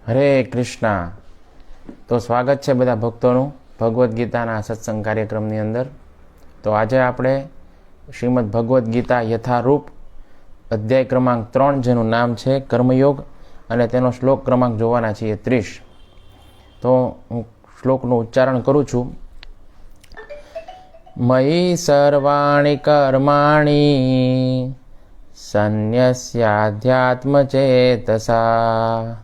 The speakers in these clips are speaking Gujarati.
હરે કૃષ્ણ. તો સ્વાગત છે બધા ભક્તોનું ભગવદ્ ગીતાના સત્સંગ કાર્યક્રમની અંદર. તો આજે આપણે શ્રીમદ ભગવદ્ ગીતા યથારૂપ અધ્યાય ક્રમાંક 3, જેનું નામ છે કર્મયોગ, અને તેનો શ્લોક ક્રમાંક જોવાના છીએ 30. તો હું શ્લોકનું ઉચ્ચારણ કરું છું. મયી સર્વાણી કર્માણી સંન્યસ્યાધ્યાત્મચેતસા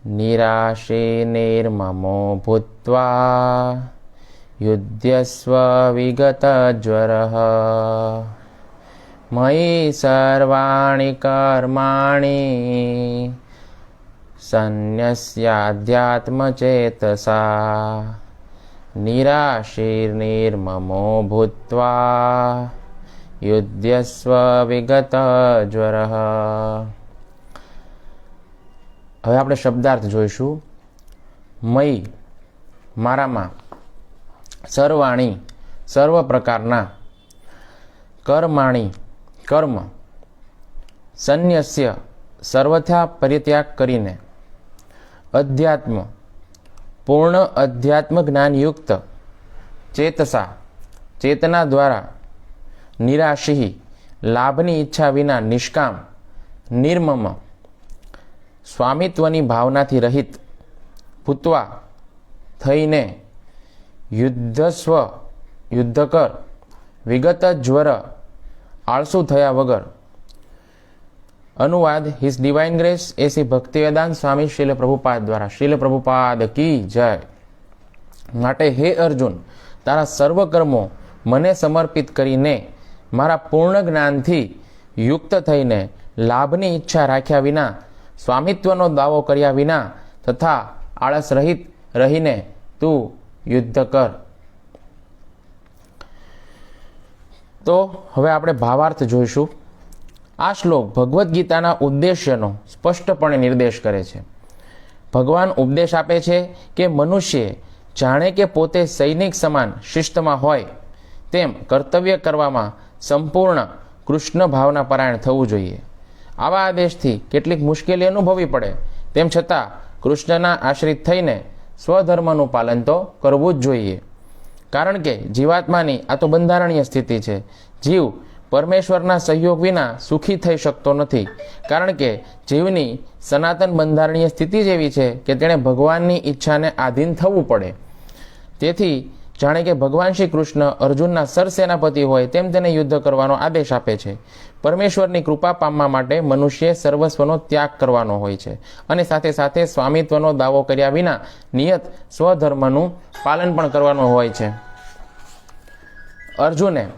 નિરાશી નિર્મમો ભૂત્વા યુધ્યસ્વ વિગત જ્વરઃ. મયી સર્વાણી કર્માણી સંન્યસ્યાધ્યાત્મચેતસા નિરાશી નિર્મમો ભૂત્વા યુધ્યસ્વ વિગત જ્વરઃ. હવે આપણે શબ્દાર્થ જોઈશું. મયી મારામાં, સર્વાણી સર્વ પ્રકારના, કર્માણી કર્મ, સંન્યસ્ય સર્વથા પરિત્યાગ કરીને, અધ્યાત્મ પૂર્ણ અધ્યાત્મ જ્ઞાનયુક્ત, ચેતસા ચેતના દ્વારા, નિરાશી લાભની ઈચ્છા વિના નિષ્કામ, નિર્મમ સ્વામિત્વની ભાવનાથી રહિત, ભૂત્વા થઈને, યુદ્ધસ્વ યુદ્ધ કર, વિગત જ્વર આળસુ થયા વગર. અનુવાદ હિઝ ડિવાઇન ગ્રેસ એસી ભક્તિવેદાંત સ્વામી શીલ પ્રભુપાદ દ્વારા. શીલ પ્રભુપાદ કી જય. માટે હે અર્જુન, તારા સર્વ કર્મો મને સમર્પિત કરીને, મારા પૂર્ણ જ્ઞાનથી યુક્ત થઈને, લાભની ઈચ્છા રાખ્યા વિના, સ્વામિત્વનો દાવો કર્યા વિના તથા આળસ રહિત રહીને તું યુદ્ધ કર. તો હવે આપણે ભાવાર્થ જોઈશું. આ શ્લોક ભગવદ્ ગીતાના ઉદ્દેશ્યનો સ્પષ્ટપણે નિર્દેશ કરે છે. ભગવાન ઉપદેશ આપે છે કે મનુષ્યે જાણે કે પોતે સૈનિક સમાન શિસ્તમાં હોય તેમ કર્તવ્ય કરવામાં સંપૂર્ણ કૃષ્ણ ભાવના પરાયણ થવું જોઈએ. આવા આદેશથી કેટલીક મુશ્કેલી અનુભવવી પડે, તેમ છતાં કૃષ્ણના આશ્રિત થઈને સ્વધર્મનું પાલન તો કરવું જ જોઈએ. કારણ કે જીવાત્માની આ તો બંધારણીય સ્થિતિ છે. જીવ પરમેશ્વરના સહયોગ વિના સુખી થઈ શકતો નથી. કારણ કે જીવની સનાતન બંધારણીય સ્થિતિ જ એવી છે કે તેણે ભગવાનની ઈચ્છાને આધીન થવું પડે. તેથી જાણે કે ભગવાન શ્રી કૃષ્ણ અર્જુનના સરસેનાપતિ હોય તેમ તેને યુદ્ધ કરવાનો આદેશ આપે છે. પરમેશ્વરની કૃપા પામવા માટે મનુષ્યે સર્વસ્વનો ત્યાગ કરવાનો હોય છે, અને સાથે સાથે સ્વામિત્વનો દાવો કર્યા વિના નિયત સ્વધર્મનું પાલન પણ કરવાનું હોય છે. અર્જુને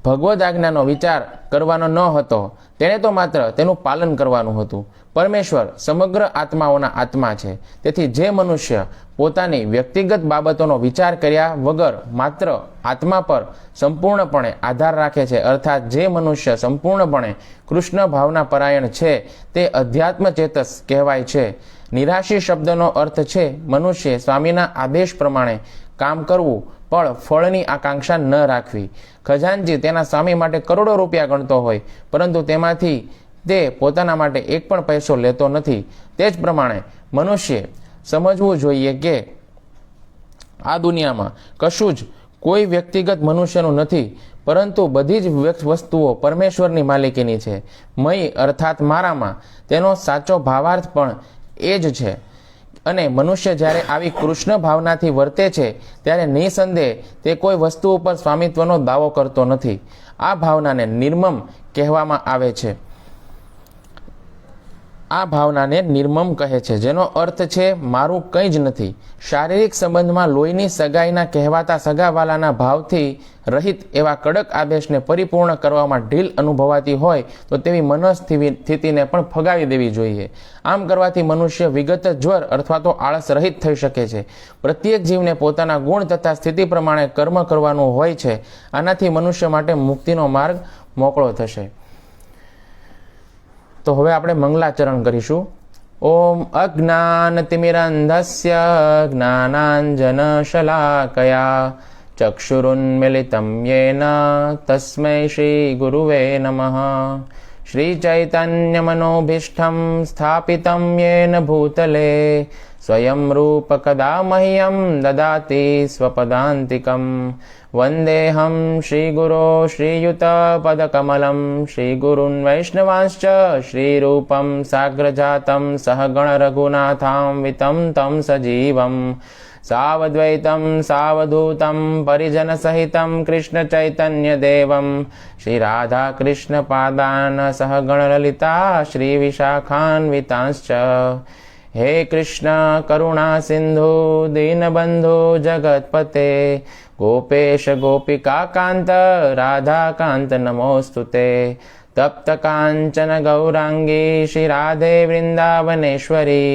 ભગવદ આજ્ઞાનો વિચાર કરવાનો ન હતો, તેણે તો માત્ર તેનું પાલન કરવાનું હતું. પરમેશ્વર સમગ્ર આત્માઓના આત્મા છે. તેથી જે મનુષ્ય પોતાની વ્યક્તિગત બાબતોનો વિચાર કર્યા વગર માત્ર આત્મા પર સંપૂર્ણપણે આધાર રાખે છે, અર્થાત જે મનુષ્ય સંપૂર્ણપણે કૃષ્ણ ભાવના પરાયણ છે, તે અધ્યાત્મ ચેતસ કહેવાય છે. નિરાશી શબ્દનો અર્થ છે મનુષ્ય સ્વામીના આદેશ પ્રમાણે કામ કરવું, પણ ફળની આકાંક્ષા ન રાખવી. ખજાનજી તેના સ્વામી માટે કરોડો રૂપિયા ગણતો હોય, પરંતુ તેમાંથી તે પોતાના માટે એક પણ પૈસો લેતો નથી. તે જ પ્રમાણે મનુષ્ય સમજવું જોઈએ કે આ દુનિયામાં કશું જ કોઈ વ્યક્તિગત મનુષ્યનું નથી, પરંતુ બધી જ વસ્તુઓ પરમેશ્વરની માલિકીની છે. મય અર્થાત મારામાં, તેનો સાચો ભાવાર્થ પણ એ જ છે. અને મનુષ્ય જ્યારે આવી કૃષ્ણ ભાવનાથી વર્તે છે, ત્યારે નિસંદેહ તે કોઈ વસ્તુ ઉપર સ્વામિત્વનો દાવો કરતો નથી. આ ભાવનાને નિર્મમ કહેવામાં આવે છે. આ ભાવનાને નિર્મમ કહે છે, જેનો અર્થ છે મારું કંઈ જ નથી. શારીરિક સંબંધમાં લોહીની સગાઈના કહેવાતા સગાવાલાના ભાવથી રહિત એવા કડક આદેશને પરિપૂર્ણ કરવામાં ઢીલ અનુભવાતી હોય તો તેવી મનસ્થિતિને પણ ફગાવી દેવી જોઈએ. આમ કરવાથી મનુષ્ય વિગત જ્વર અથવા તો આળસ રહિત થઈ શકે છે. પ્રત્યેક જીવને પોતાના ગુણ તથા સ્થિતિ પ્રમાણે કર્મ કરવાનું હોય છે. આનાથી મનુષ્ય માટે મુક્તિનો માર્ગ મોકળો થશે. તો હવે આપણે મંગલાચરણ કરીશું. ઓમ અજ્ઞાનતિમિરંધસ્ય જ્ઞાનાંજન શલાકયા ચક્ષુરુન્મિલિતમ યેન તસ્મૈ શ્રી ગુરુવે નમઃ. श्रीचैतन्यमनोभीष्टं स्थापितं येन भूतले स्वयं रूप कदा मह्यं ददाति स्वपदान्तिकम् वन्देऽहं श्रीगुरो श्रीयुतपदकमलं श्रीगुरून् वैष्णवांश्च श्रीरूपं साग्रजातं सहगणरघुनाथान्वितं तं सजीवम् सावद्वैतं सावधूतं परिजनसहितं कृष्णचैतन्यदेवं श्रीराधाकृष्णपादान् सहगणललिता श्रीविशाखान्वितांश्च हे कृष्ण करुणा सिन्धु दीनबन्धु जगत्पते गोपेश गोपिकान्त राधाकान्त नमोऽस्तुते तप्त कांचन गौरांगी श्रीराधे वृंदावनेश्वरी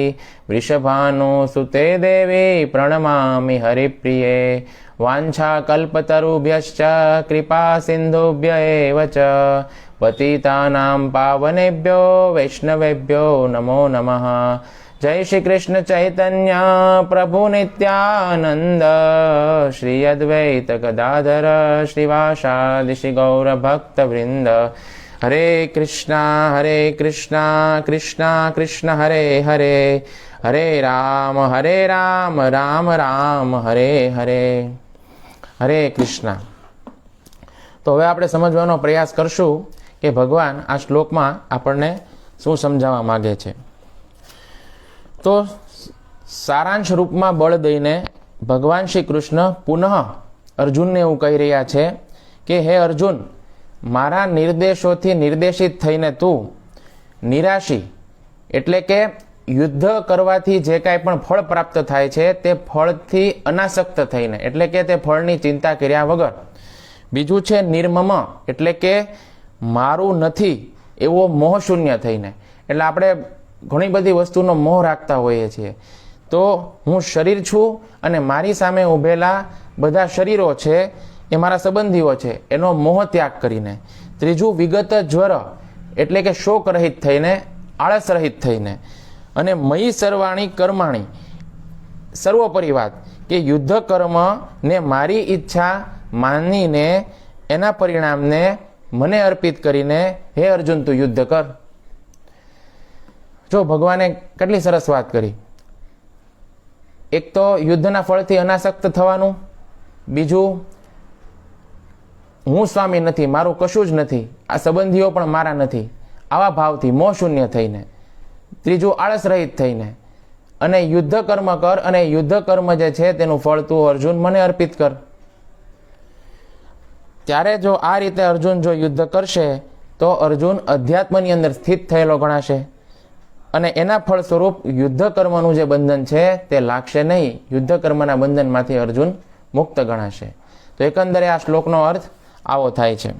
वृषभानुसुते देवी प्रणमामि हरिप्रिये वाञ्छाकल्पतरुभ्यश्च कृपा सिन्धुभ्य एव च पतितानां पावनेभ्यो वैष्णवेभ्यो नमो नमः। जय श्री कृष्ण चैतन्य प्रभु नित्यानंद श्री अद्वैत गदाधर श्रीवासादि श्री गौर भक्त वृंद। हरे कृष्णा कृष्णा कृष्ण हरे हरे हरे राम राम राम हरे हरे हरे कृष्णा। तो હવે આપણે સમજવાનો પ્રયાસ કરશું કે ભગવાન આ શ્લોકમાં આપણને શું સમજાવવા માંગે છે। તો સારાંશ રૂપમાં બળ દઈને ભગવાન શ્રી કૃષ્ણ પુનઃ અર્જુનને એવું કહી રહ્યા છે કે હે અર્જુન, મારા નિર્દેશોથી નિર્દેશિત થઈને તું નિરાશી એટલે કે યુદ્ધ કરવાથી જે કાંઈ પણ ફળ પ્રાપ્ત થાય છે તે ફળથી અનાસક્ત થઈને એટલે કે તે ફળની ચિંતા કર્યા વગર, બીજું છે નિર્મમ એટલે કે મારું નથી એવો મોહશૂન્ય થઈને, એટલે આપણે ઘણી બધી વસ્તુનો મોહ રાખતા હોઈએ છીએ। તો હું શરીર છું અને મારી સામે ઊભેલા બધા શરીરો છે એ મારા સંબંધીઓ છે એનો મોહ ત્યાગ કરીને, ત્રીજું વિગત જ્વર એટલે કે શોક રહિત થઈને, આળસ રહિત થઈને, અને મયી સર્વાણી કર્માણી સર્વોપરી વાત કે યુદ્ધ કર્મ ને મારી ઈચ્છા માનીને એના પરિણામને મને અર્પિત કરીને હે અર્જુન તું યુદ્ધ કર। જો ભગવાને કેટલી સરસ વાત કરી। એક તો યુદ્ધના ફળથી અનાસક્ત થવાનું, બીજું હું સ્વામી નથી, મારું કશું જ નથી, આ સંબંધીઓ પણ મારા નથી આવા ભાવથી મોહ શૂન્ય થઈને, ત્રીજું આળસ રહિત થઈને, અને યુદ્ધ કર્મ કર અને યુદ્ધ કર્મ જે છે તેનું ફળ તું અર્જુન મને અર્પિત કર। ત્યારે જો આ રીતે અર્જુન જો યુદ્ધ કરશે તો અર્જુન અધ્યાત્મની અંદર સ્થિત થયેલો ગણાશે અને એના ફળ સ્વરૂપ યુદ્ધ કર્મનું જે બંધન છે તે લાગશે નહીં, યુદ્ધ કર્મના બંધનમાંથી અર્જુન મુક્ત ગણાશે। તો એકંદરે આ શ્લોકનો અર્થ આવો થાય છે।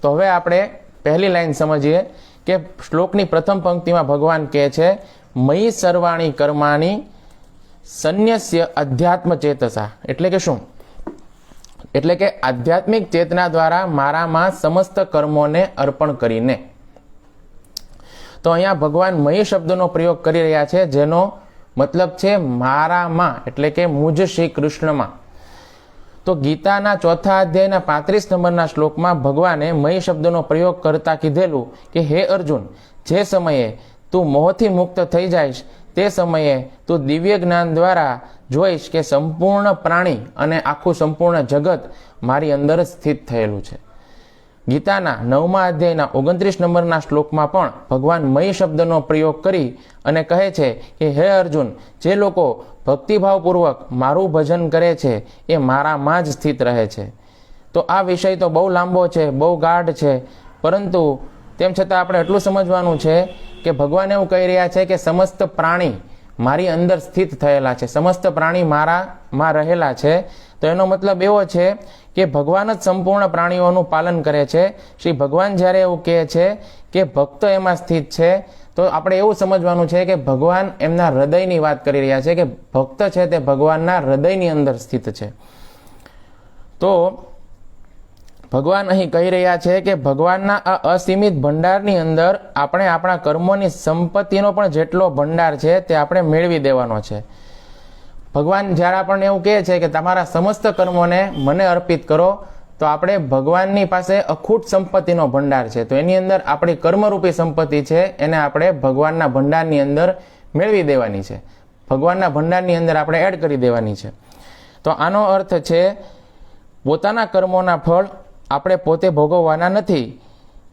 તો હવે આપણે પહેલી લાઈન સમજીએ કે શ્લોકની પ્રથમ પંક્તિમાં ભગવાન કહે છે મયી સર્વાણી કર્માણી સંન્યસ્ય અધ્યાત્મ ચેતસા, એટલે કે શું? એટલે કે આધ્યાત્મિક ચેતના દ્વારા મારામાં સમસ્ત કર્મોને અર્પણ કરીને। તો અહીંયા ભગવાન મયી શબ્દનો પ્રયોગ કરી રહ્યા છે જેનો મતલબ છે મારામાં એટલે કે મુજ શ્રી કૃષ્ણમાં। તો ગીતાના 4થા અધ્યાયના 35 નંબરના શ્લોકમાં ભગવાને મયી શબ્દનો પ્રયોગ કરતા કીધેલું કે હે અર્જુન, જે સમયે તું મોહથી મુક્ત થઈ જાઈશ તે સમયે તું દિવ્ય જ્ઞાન દ્વારા જોઈશ કે સંપૂર્ણ પ્રાણી અને આખું સંપૂર્ણ જગત મારી અંદર સ્થિત થયેલું છે। ગીતાના 9મા અધ્યાયના 29 નંબરના શ્લોકમાં પણ ભગવાન મયી શબ્દનો પ્રયોગ કરી અને કહે છે કે હે અર્જુન, જે લોકો ભક્તિભાવપૂર્વક મારું ભજન કરે છે એ મારામાં જ સ્થિત રહે છે। તો આ વિષય તો બહુ લાંબો છે, બહુ ગાઢ છે, પરંતુ તેમ છતાં આપણે એટલું સમજવાનું છે કે ભગવાન એવું કહી રહ્યા છે કે સમસ્ત પ્રાણી મારી અંદર સ્થિત થયેલા છે, સમસ્ત પ્રાણી મારામાં રહેલા છે। તો એનો મતલબ એવો છે કે ભગવાન જ સંપૂર્ણ પ્રાણીઓનું પાલન કરે છે। શ્રી ભગવાન જ્યારે એવું કહે છે કે ભક્ત એમાં સ્થિત છે તો આપણે એવું સમજવાનું છે કે ભગવાન એમના હૃદયની વાત કરી રહ્યા છે કે ભક્ત છે તે ભગવાનના હૃદયની અંદર સ્થિત છે। તો ભગવાન અહીં કહી રહ્યા છે કે ભગવાનના આ અસીમિત ભંડારની અંદર આપણે આપણા કર્મોની સંપત્તિનો પણ જેટલો ભંડાર છે તે આપણે મેળવી દેવાનો છે। ભગવાન જ્યારે આપણને એવું કહે છે કે તમારા સમસ્ત કર્મોને મને અર્પિત કરો, તો તો આપણે ભગવાનની પાસે અખૂટ સંપત્તિનો ભંડાર છે, તો એની અંદર આપણી કર્મરૂપી સંપત્તિ છે એને આપણે ભગવાનના ભંડારની અંદર મેળવી દેવાની છે, ભગવાનના ભંડારની અંદર આપણે એડ કરી દેવાની છે. તો આનો અર્થ છે પોતાના કર્મોના ફળ આપણે પોતે ભોગવવાના નથી,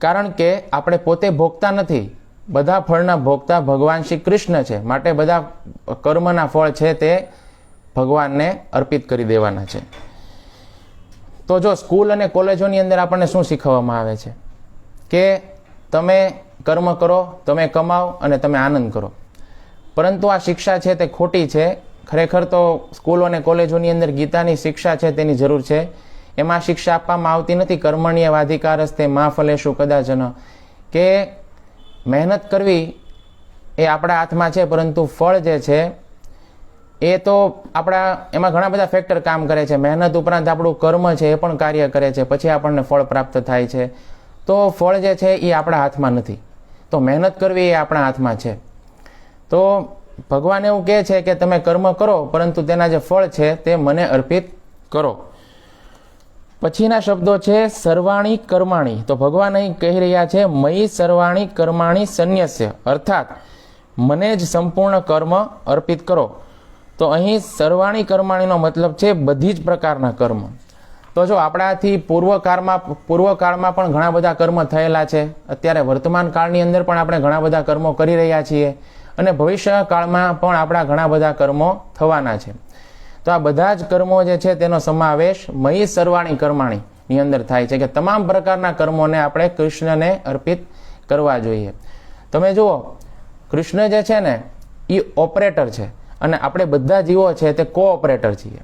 કારણ કે આપણે પોતે ભોગતા નથી. બધા ફળના ભોગતા ભગવાન શ્રી કૃષ્ણ છે, માટે બધા કર્મના ફળ છે તે ભગવાનને અર્પિત કરી દેવાના છે. તો જો સ્કૂલ અને કોલેજોની અંદર આપણને શું શીખવવામાં આવે છે કે તમે કર્મ કરો, તમે કમાઓ અને તમે આનંદ કરો, પરંતુ આ શિક્ષા છે તે ખોટી છે. ખરેખર તો સ્કૂલો અને કોલેજોની અંદર ગીતાની શિક્ષા છે તેની જરૂર છે. એમાં શિક્ષા આપવામાં આવતી નથી કર્મણ્યવાધિકારસ્તે મા ફલેષુ કદાચન, કે મહેનત કરવી એ આપણા હાથમાં છે, પરંતુ ફળ જે છે એ તો આપણા એમાં ઘણા બધા ફેક્ટર કામ કરે છે. મહેનત ઉપરાંત આપણું કર્મ છે એ પણ કાર્ય કરે છે, પછી આપણને ફળ પ્રાપ્ત થાય છે. તો ફળ જે છે એ આપણા હાથમાં નથી, તો મહેનત કરવી એ આપણા હાથમાં છે. તો ભગવાન એવું કહે છે કે તમે કર્મ કરો, પરંતુ તેના જે ફળ છે તે મને અર્પિત કરો. પછીના શબ્દો છે સર્વાણી કર્માણી. તો ભગવાન અહીં કહી રહ્યા છે મયી સર્વાણી કર્માણી સંન્યસ્ય, અર્થાત મને જ સંપૂર્ણ કર્મ અર્પિત કરો. તો અહીં સર્વાણી કર્માણીનો મતલબ છે બધી જ પ્રકારના કર્મ. તો જો આપણાથી પૂર્વકાળમાં પણ ઘણા બધા કર્મ થયેલા છે, અત્યારે વર્તમાન કાળની અંદર પણ આપણે ઘણા બધા કર્મો કરી રહ્યા છીએ, અને ભવિષ્ય કાળમાં પણ આપણા ઘણા બધા કર્મો થવાના છે. તો આ બધા જ કર્મો જે છે તેનો સમાવેશ મયી સર્વાણી કર્માણીની અંદર થાય છે, કે તમામ પ્રકારના કર્મોને આપણે કૃષ્ણને અર્પિત કરવા જોઈએ. તમે જુઓ, કૃષ્ણ જે છે ને એ ઓપરેટર છે, અને આપણે બધા જીવો છે તે કોઓપરેટર છીએ.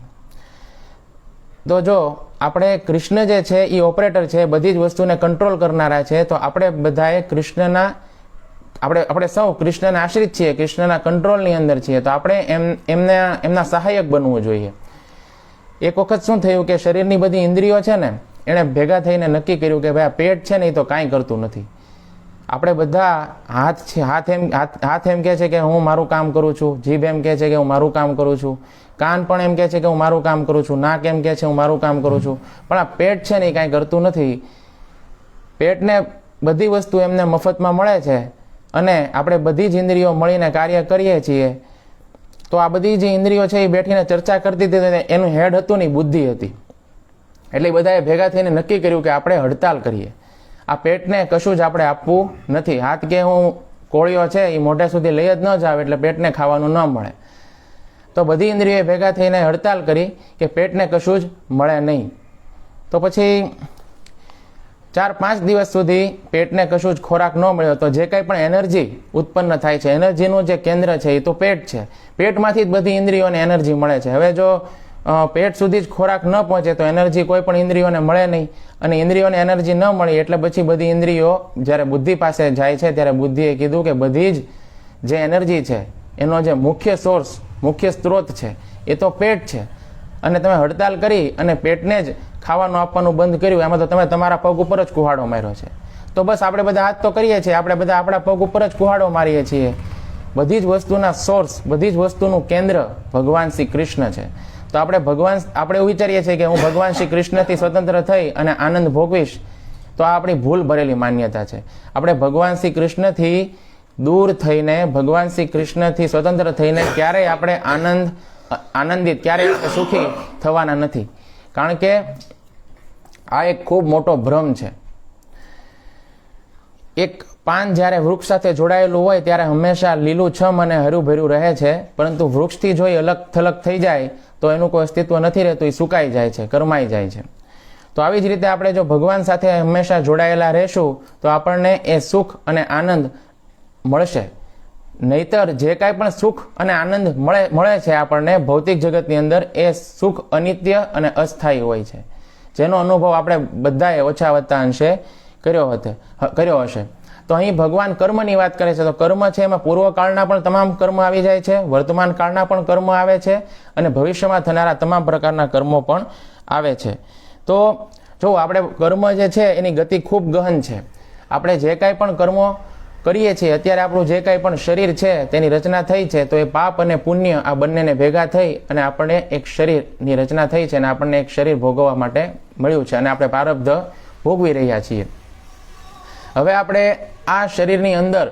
તો જો આપણે કૃષ્ણ જે છે એ ઓપરેટર છે, બધી જ વસ્તુને કંટ્રોલ કરનારા છે, તો આપણે બધાએ કૃષ્ણના આપણે સૌ કૃષ્ણના આશ્રિત છીએ, કૃષ્ણના કંટ્રોલની અંદર છીએ, તો આપણે એમના સહાયક બનવું જોઈએ. એક વખત શું થયું કે શરીરની બધી ઇન્દ્રિયો છે ને એણે ભેગા થઈને નક્કી કર્યું કે ભાઈ આ પેટ છે ને એ તો કાંઈ કરતું નથી. આપણે બધા હાથ એમ કહે છે કે હું મારું કામ કરું છું, જીભ એમ કહે છે કે હું મારું કામ કરું છું, કાન પણ એમ કહે છે કે હું મારું કામ કરું છું, નાક એમ કહે છે હું મારું કામ કરું છું, પણ આ પેટ છે ને એ કાંઈ કરતું નથી. પેટને બધી વસ્તુ એમને મફતમાં મળે છે, અને આપણે બધી જ ઇન્દ્રિયો મળીને કાર્ય કરીએ છીએ. તો આ બધી જે ઇન્દ્રિયો છે એ બેઠીને ચર્ચા કરતી હતી, એનું હેડ હતું ને બુદ્ધિ હતી. એટલે બધાએ ભેગા થઈને નક્કી કર્યું કે આપણે હડતાલ કરીએ, આ પેટને કશું જ આપણે આપવું નથી. હાથ કે હું કોળિયો છે એ મોઢે સુધી લઈ જ ન જાવ, એટલે પેટને ખાવાનું ન મળે. તો બધી ઇન્દ્રિયોએ ભેગા થઈને હડતાલ કરી કે પેટને કશું જ મળે નહીં. તો પછી 4-5 દિવસ સુધી પેટને કશું જ ખોરાક ન મળ્યો, તો જે કંઈ પણ એનર્જી ઉત્પન્ન થાય છે, એનર્જીનું જે કેન્દ્ર છે એ તો પેટ છે. પેટમાંથી જ બધી ઇન્દ્રિયોને એનર્જી મળે છે. હવે જો પેટ સુધી જ ખોરાક ન પહોંચે તો એનર્જી કોઈ પણ ઇન્દ્રિયોને મળે નહીં, અને ઇન્દ્રિયોને એનર્જી ન મળી એટલે પછી બધી ઇન્દ્રિયો જ્યારે બુદ્ધિ પાસે જાય છે, ત્યારે બુદ્ધિએ કીધું કે બધી જ જે એનર્જી છે એનો જે મુખ્ય સોર્સ, મુખ્ય સ્ત્રોત છે એ તો પેટ છે. અને તમે હડતાલ કરી અને પેટને જ ખાવાનું આપવાનું બંધ કર્યું, એમાં તો તમે તમારા પગ ઉપર જ કુહાડો માર્યો છે. તો બસ આપણે બધા હાથ તો કરીએ છીએ, આપણે બધા આપણા પગ ઉપર જ કુહાડો મારીએ છીએ. બધી જ વસ્તુના સોર્સ, બધી જ વસ્તુનું કેન્દ્ર ભગવાન શ્રી કૃષ્ણ છે. તો આપણે એવું વિચારીએ છીએ કે હું ભગવાન શ્રી કૃષ્ણથી સ્વતંત્ર થઈ અને આનંદ ભોગવીશ, તો આ આપણી ભૂલ ભરેલી માન્યતા છે. આપણે ભગવાન શ્રી કૃષ્ણથી દૂર થઈને, ભગવાન શ્રી કૃષ્ણથી સ્વતંત્ર થઈને ક્યારેય આપણે આનંદિત, ક્યારેય સુખી થવાના નથી. કારણ કે આ એક ખૂબ મોટો ભ્રમ છે. એક પાન જ્યારે વૃક્ષ સાથે જોડાયેલું હોય ત્યારે હંમેશા લીલુંછમ અને હર્યુંભર્યું રહે છે, પરંતુ વૃક્ષથી જો અલગ થલગ થઈ જાય તો એનું કોઈ અસ્તિત્વ નથી રહેતું, એ સુકાઈ જાય છે, કરમાઈ જાય છે. તો આવી જ રીતે આપણે જો ભગવાન સાથે હંમેશા જોડાયેલા રહેશું તો આપણને એ સુખ અને આનંદ મળશે. નહીતર જે કાંઈ પણ સુખ અને આનંદ મળે છે આપણને ભૌતિક જગતની અંદર, એ સુખ અનિત્ય અને અસ્થાયી હોય છે, જેનો અનુભવ આપણે બધાએ ઓછા વત્તા અંશે કર્યો હશે. તો અહીં ભગવાન કર્મની વાત કરે છે. તો કર્મ છે એમાં પૂર્વકાળના પણ તમામ કર્મ આવી જાય છે, વર્તમાન કાળના પણ કર્મ આવે છે, અને ભવિષ્યમાં થનારા તમામ પ્રકારના કર્મો પણ આવે છે. તો જો આપણે કર્મ જે છે એની ગતિ ખૂબ ગહન છે. આપણે જે કાંઈ પણ કર્મો કરીએ છીએ, અત્યારે આપણું જે કાંઈ પણ શરીર છે તેની રચના થઈ છે, તો એ પાપ અને પુણ્ય આ બંનેને ભેગા થઈ અને આપણને એક શરીરની રચના થઈ છે, અને આપણને એક શરીર ભોગવવા માટે મળ્યું છે અને આપણે પ્રારબ્ધ ભોગવી રહ્યા છીએ. હવે આપણે આ શરીરની અંદર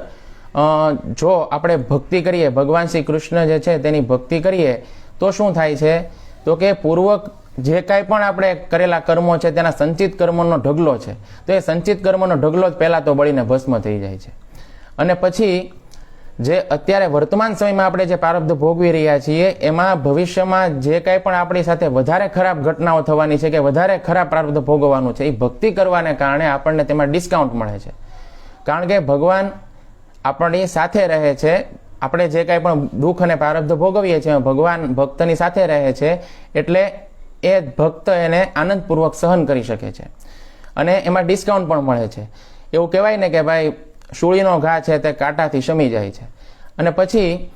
જો આપણે ભક્તિ કરીએ, ભગવાન શ્રી કૃષ્ણ જે છે તેની ભક્તિ કરીએ તો શું થાય છે? તો કે જે કાંઈ પણ આપણે કરેલા કર્મો છે તેના સંચિત કર્મોનો ઢગલો છે, તો એ સંચિત કર્મનો ઢગલો જ પહેલાં તો બળીને ભસ્મ થઈ જાય છે. અને પછી જે અત્યારે વર્તમાન સમયમાં આપણે જે પ્રારબ્ધ ભોગવી રહ્યા છીએ એમાં ભવિષ્યમાં જે કાંઈ પણ આપણી સાથે વધારે ખરાબ ઘટનાઓ થવાની છે કે વધારે ખરાબ પ્રારબ્ધ ભોગવવાનું છે, એ ભક્તિ કરવાને કારણે આપણને તેમાં ડિસ્કાઉન્ટ મળે છે. કારણ કે ભગવાન આપણી સાથે રહે છે. આપણે જે કાંઈ પણ દુઃખ અને પ્રારબ્ધ ભોગવીએ છીએ ભગવાન ભક્તની સાથે રહે છે, એટલે એ ભક્ત એને આનંદપૂર્વક સહન કરી શકે છે અને એમાં ડિસ્કાઉન્ટ પણ મળે છે. એવું કહેવાય ને કે ભાઈ શૂળીનો ઘા છે તે કાંટાથી શમી જાય છે. અને પછી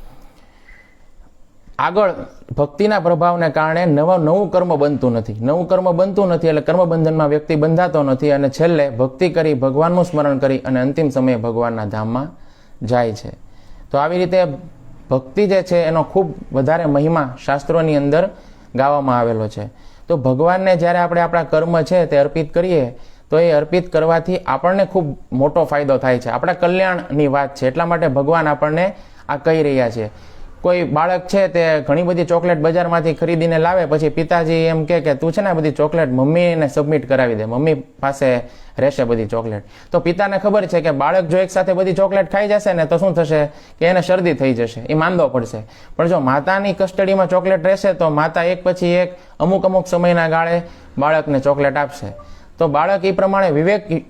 આગળ ભક્તિના પ્રભાવને કારણે નવું કર્મ બનતું નથી. એટલે કર્મબંધનમાં વ્યક્તિ બંધાતો નથી અને છેલ્લે ભક્તિ કરી, ભગવાનનું સ્મરણ કરી અને અંતિમ સમયે ભગવાનના ધામમાં જાય છે. તો આવી રીતે ભક્તિ જે છે એનો ખૂબ વધારે મહિમા શાસ્ત્રોની અંદર ગાવામાં આવેલો છે. તો ભગવાનને જ્યારે આપણે આપણા કર્મ છે તે અર્પિત કરીએ તો એ અર્પિત કરવાથી આપણને ખૂબ મોટો ફાયદો થાય છે, આપણા કલ્યાણની વાત છે. એટલા માટે ભગવાન આપણને આ કહી રહ્યા છે. કોઈ બાળક છે તે ઘણી બધી ચોકલેટ બજારમાંથી ખરીદીને લાવે, પછી પિતાજી એમ કે તું છે ને બધી ચોકલેટ મમ્મીને સબમિટ કરાવી દે, મમ્મી પાસે રહેશે બધી ચોકલેટ. તો પિતાને ખબર છે કે બાળક જો એક સાથે બધી ચોકલેટ ખાઈ જશે ને તો શું થશે કે એને શરદી થઈ જશે, એ માંદો પડશે. પણ જો માતાની કસ્ટડીમાં ચોકલેટ રહેશે તો માતા એક પછી એક અમુક સમયના ગાળે બાળકને ચોકલેટ આપશે. તો બાળક એ પ્રમાણે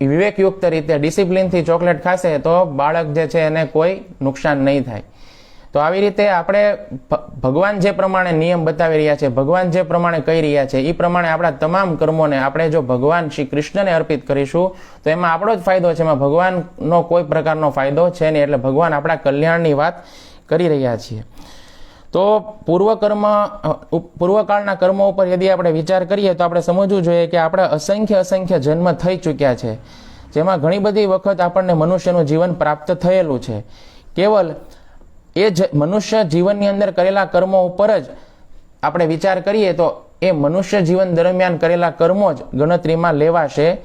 વિવેકયુક્ત રીતે ડિસિપ્લિનથી ચોકલેટ ખાશે તો બાળક જે છે એને કોઈ નુકસાન નહીં થાય. તો આવી રીતે આપણે ભગવાન જે પ્રમાણે નિયમ બતાવી રહ્યા છે, ભગવાન જે પ્રમાણે કહી રહ્યા છે, એ પ્રમાણે આપણા તમામ કર્મોને આપણે જો ભગવાન શ્રી કૃષ્ણને અર્પિત કરીશું તો એમાં આપણો જ ફાયદો છે, એમાં ભગવાનનો કોઈ પ્રકારનો ફાયદો છે નહીં. એટલે ભગવાન આપણા કલ્યાણની વાત કરી રહ્યા છીએ. તો પૂર્વકાળના કર્મો ઉપર યદિ આપણે વિચાર કરીએ તો આપણે સમજવું જોઈએ કે આપણા અસંખ્ય જન્મ થઈ ચૂક્યા છે, જેમાં ઘણી બધી વખત આપણને મનુષ્યનું જીવન પ્રાપ્ત થયેલું છે. કેવલ એ મનુષ્ય જીવનની અંદર કરેલા કર્મો ઉપર જ આપણે વિચાર કરીએ તો એ મનુષ્ય જીવન દરમિયાન કરેલા કર્મો જ ગણતરીમાં લેવાશે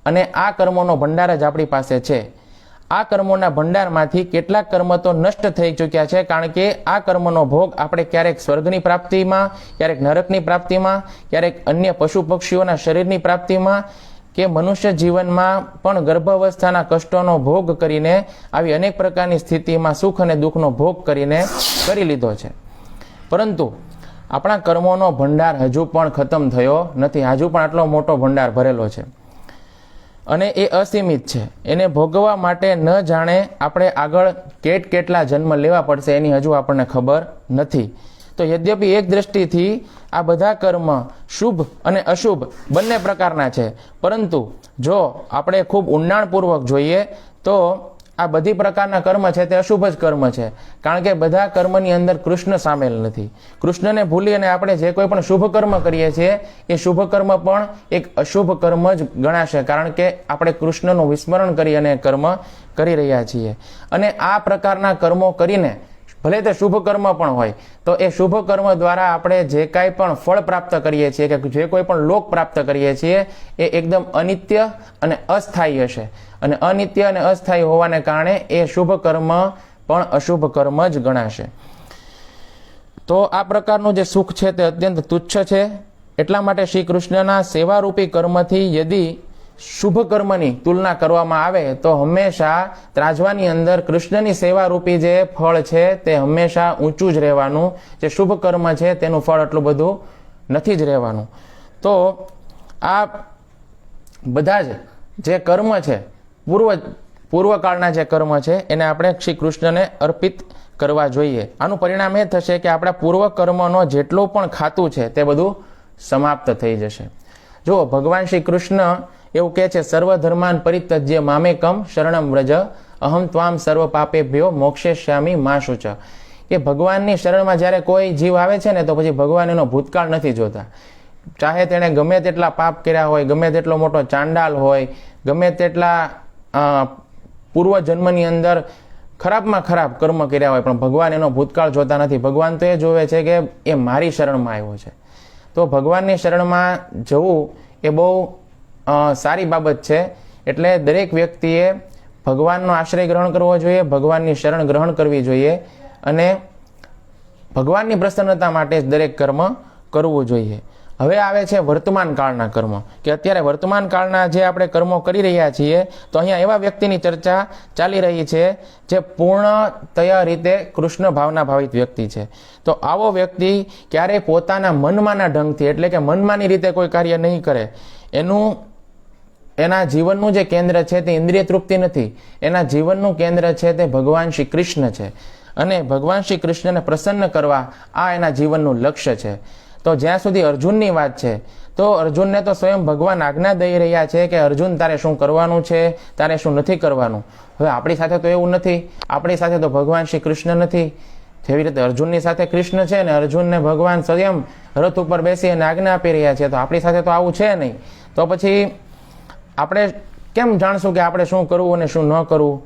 અને આ કર્મોનો ભંડાર જ આપણી પાસે છે. આ કર્મોના ભંડારમાંથી કેટલાક કર્મ તો નષ્ટ થઈ ચૂક્યા છે, કારણ કે આ કર્મનો ભોગ આપણે ક્યારેક સ્વર્ગની પ્રાપ્તિમાં, ક્યારેક નરકની પ્રાપ્તિમાં, ક્યારેક અન્ય પશુ પક્ષીઓના શરીરની પ્રાપ્તિમાં કે મનુષ્ય જીવનમાં પણ ગર્ભાવસ્થાના કષ્ટોનો ભોગ કરીને આવી અનેક પ્રકારની સ્થિતિમાં સુખ અને દુઃખનો ભોગ કરીને કરી લીધો છે. પરંતુ આપણા કર્મોનો ભંડાર હજુ પણ ખતમ થયો નથી. હજુ પણ આટલો મોટો ભંડાર ભરેલો છે અને એ અસીમિત છે. એને ભોગવવા માટે ન જાણે આપણે આગળ કેટલા જન્મ લેવા પડશે એની હજુ આપણને ખબર નથી. તો યદ્યપિ એક દ્રષ્ટિથી આ બધા કર્મ શુભ અને અશુભ બંને પ્રકારના છે, પરંતુ જો આપણે ખૂબ ઊંડાણપૂર્વક જોઈએ તો આ બધી પ્રકારના કર્મ છે તે અશુભ જ કર્મ છે, કારણ કે બધા કર્મની અંદર કૃષ્ણ સામેલ નથી. કૃષ્ણને ભૂલી અને આપણે જે કોઈ પણ શુભ કર્મ કરીએ છીએ એ શુભ કર્મ પણ એક અશુભ કર્મ જ ગણાશે, કારણ કે આપણે કૃષ્ણનું વિસ્મરણ કરી અને કર્મ કરી રહ્યા છીએ. અને આ પ્રકારના કર્મો કરીને ભલે તે શુભ કર્મ પણ હોય તો એ શુભ કર્મ દ્વારા આપણે જે કાંઈ પણ ફળ પ્રાપ્ત કરીએ છીએ કે જે કોઈ પણ લોક પ્રાપ્ત કરીએ છીએ એ એકદમ અનિત્ય અને અસ્થાયી હશે. અને અનિત્ય અને અસ્થાયી હોવાને કારણે એ શુભ કર્મ પણ અશુભ કર્મ જ ગણાશે. તો આ પ્રકારનું જે સુખ છે તે અત્યંત તુચ્છ છે. એટલા માટે શ્રી કૃષ્ણના સેવારૂપી કર્મથી યદિ શુભ કર્મની તુલના કરવામાં આવે તો હંમેશા ત્રાજવાની અંદર કૃષ્ણની સેવારૂપી જે ફળ છે તે હંમેશા ઊંચું જ રહેવાનું. જે શુભ કર્મ છે તેનું ફળ એટલું બધું નથી જ રહેવાનું. તો આ બધા જે કર્મ છે પૂર્વકાળના જે કર્મ છે એને આપણે શ્રી કૃષ્ણને અર્પિત કરવા જોઈએ. આનું પરિણામ એ થશે કે આપણા પૂર્વ કર્મનો જેટલું પણ ખાતું છે તે બધું સમાપ્ત થઈ જશે. જુઓ, ભગવાન શ્રી કૃષ્ણ એવું કહે છે, સર્વધર્માન પરિત્યજ્ય મામેકમ શરણમ વ્રજ અહમ ત્વામ સર્વ પાપેભ્યો મોક્ષેષ્યામિ મા શુચ. કે ભગવાનની શરણમાં જ્યારે કોઈ જીવ આવે છે ને તો પછી ભગવાન એનો ભૂતકાળ નથી જોતા. ચાહે તેણે ગમે તેટલા પાપ કર્યા હોય, ગમે તેટલો મોટો ચાંડાલ હોય, ગમે તેટલા પૂર્વ જન્મની અંદર ખરાબમાં ખરાબ કર્મ કર્યા હોય, પણ ભગવાન એનો ભૂતકાળ જોતા નથી. ભગવાન તો એ જોવે છે કે એ મારી શરણમાં આવ્યો છે. તો ભગવાનની શરણમાં જવું એ બહુ સારી બાબત છે. એટલે દરેક વ્યક્તિએ ભગવાનનો આશ્રય ગ્રહણ કરવો જોઈએ, ભગવાનની શરણ ગ્રહણ કરવી જોઈએ અને ભગવાનની પ્રસન્નતા માટે જ દરેક કર્મ કરવું જોઈએ. હવે આવે છે વર્તમાન કાળના કર્મ, કે અત્યારે વર્તમાન કાળના જે આપણે કર્મો કરી રહ્યા છીએ, તો અહીંયા એવા વ્યક્તિની ચર્ચા ચાલી રહી છે જે પૂર્ણતયા રીતે કૃષ્ણ ભાવના ભાવિત વ્યક્તિ છે. તો આવો વ્યક્તિ ક્યારેય પોતાના મનમાંના ઢંગથી, એટલે કે મનમાની રીતે કોઈ કાર્ય નહીં કરે. એના જીવનનું જે કેન્દ્ર છે તે ઇન્દ્રિય તૃપ્તિ નથી, એના જીવનનું કેન્દ્ર છે તે ભગવાન શ્રી કૃષ્ણ છે અને ભગવાન શ્રી કૃષ્ણને પ્રસન્ન કરવા આ એના જીવનનું લક્ષ્ય છે. તો જ્યાં સુધી અર્જુનની વાત છે, તો અર્જુનને તો સ્વયં ભગવાન આજ્ઞા દઈ રહ્યા છે કે અર્જુન તારે શું કરવાનું છે, તારે શું નથી કરવાનું. હવે આપણી સાથે તો એવું નથી, આપણી સાથે તો ભગવાન શ્રી કૃષ્ણ નથી. જેવી રીતે અર્જુનની સાથે કૃષ્ણ છે ને અર્જુનને ભગવાન સ્વયં રથ ઉપર બેસી અને આજ્ઞા આપી રહ્યા છે, તો આપણી સાથે તો આવું છે નહીં. તો પછી આપણે કેમ જાણશું કે આપણે શું કરવું અને શું ન કરવું?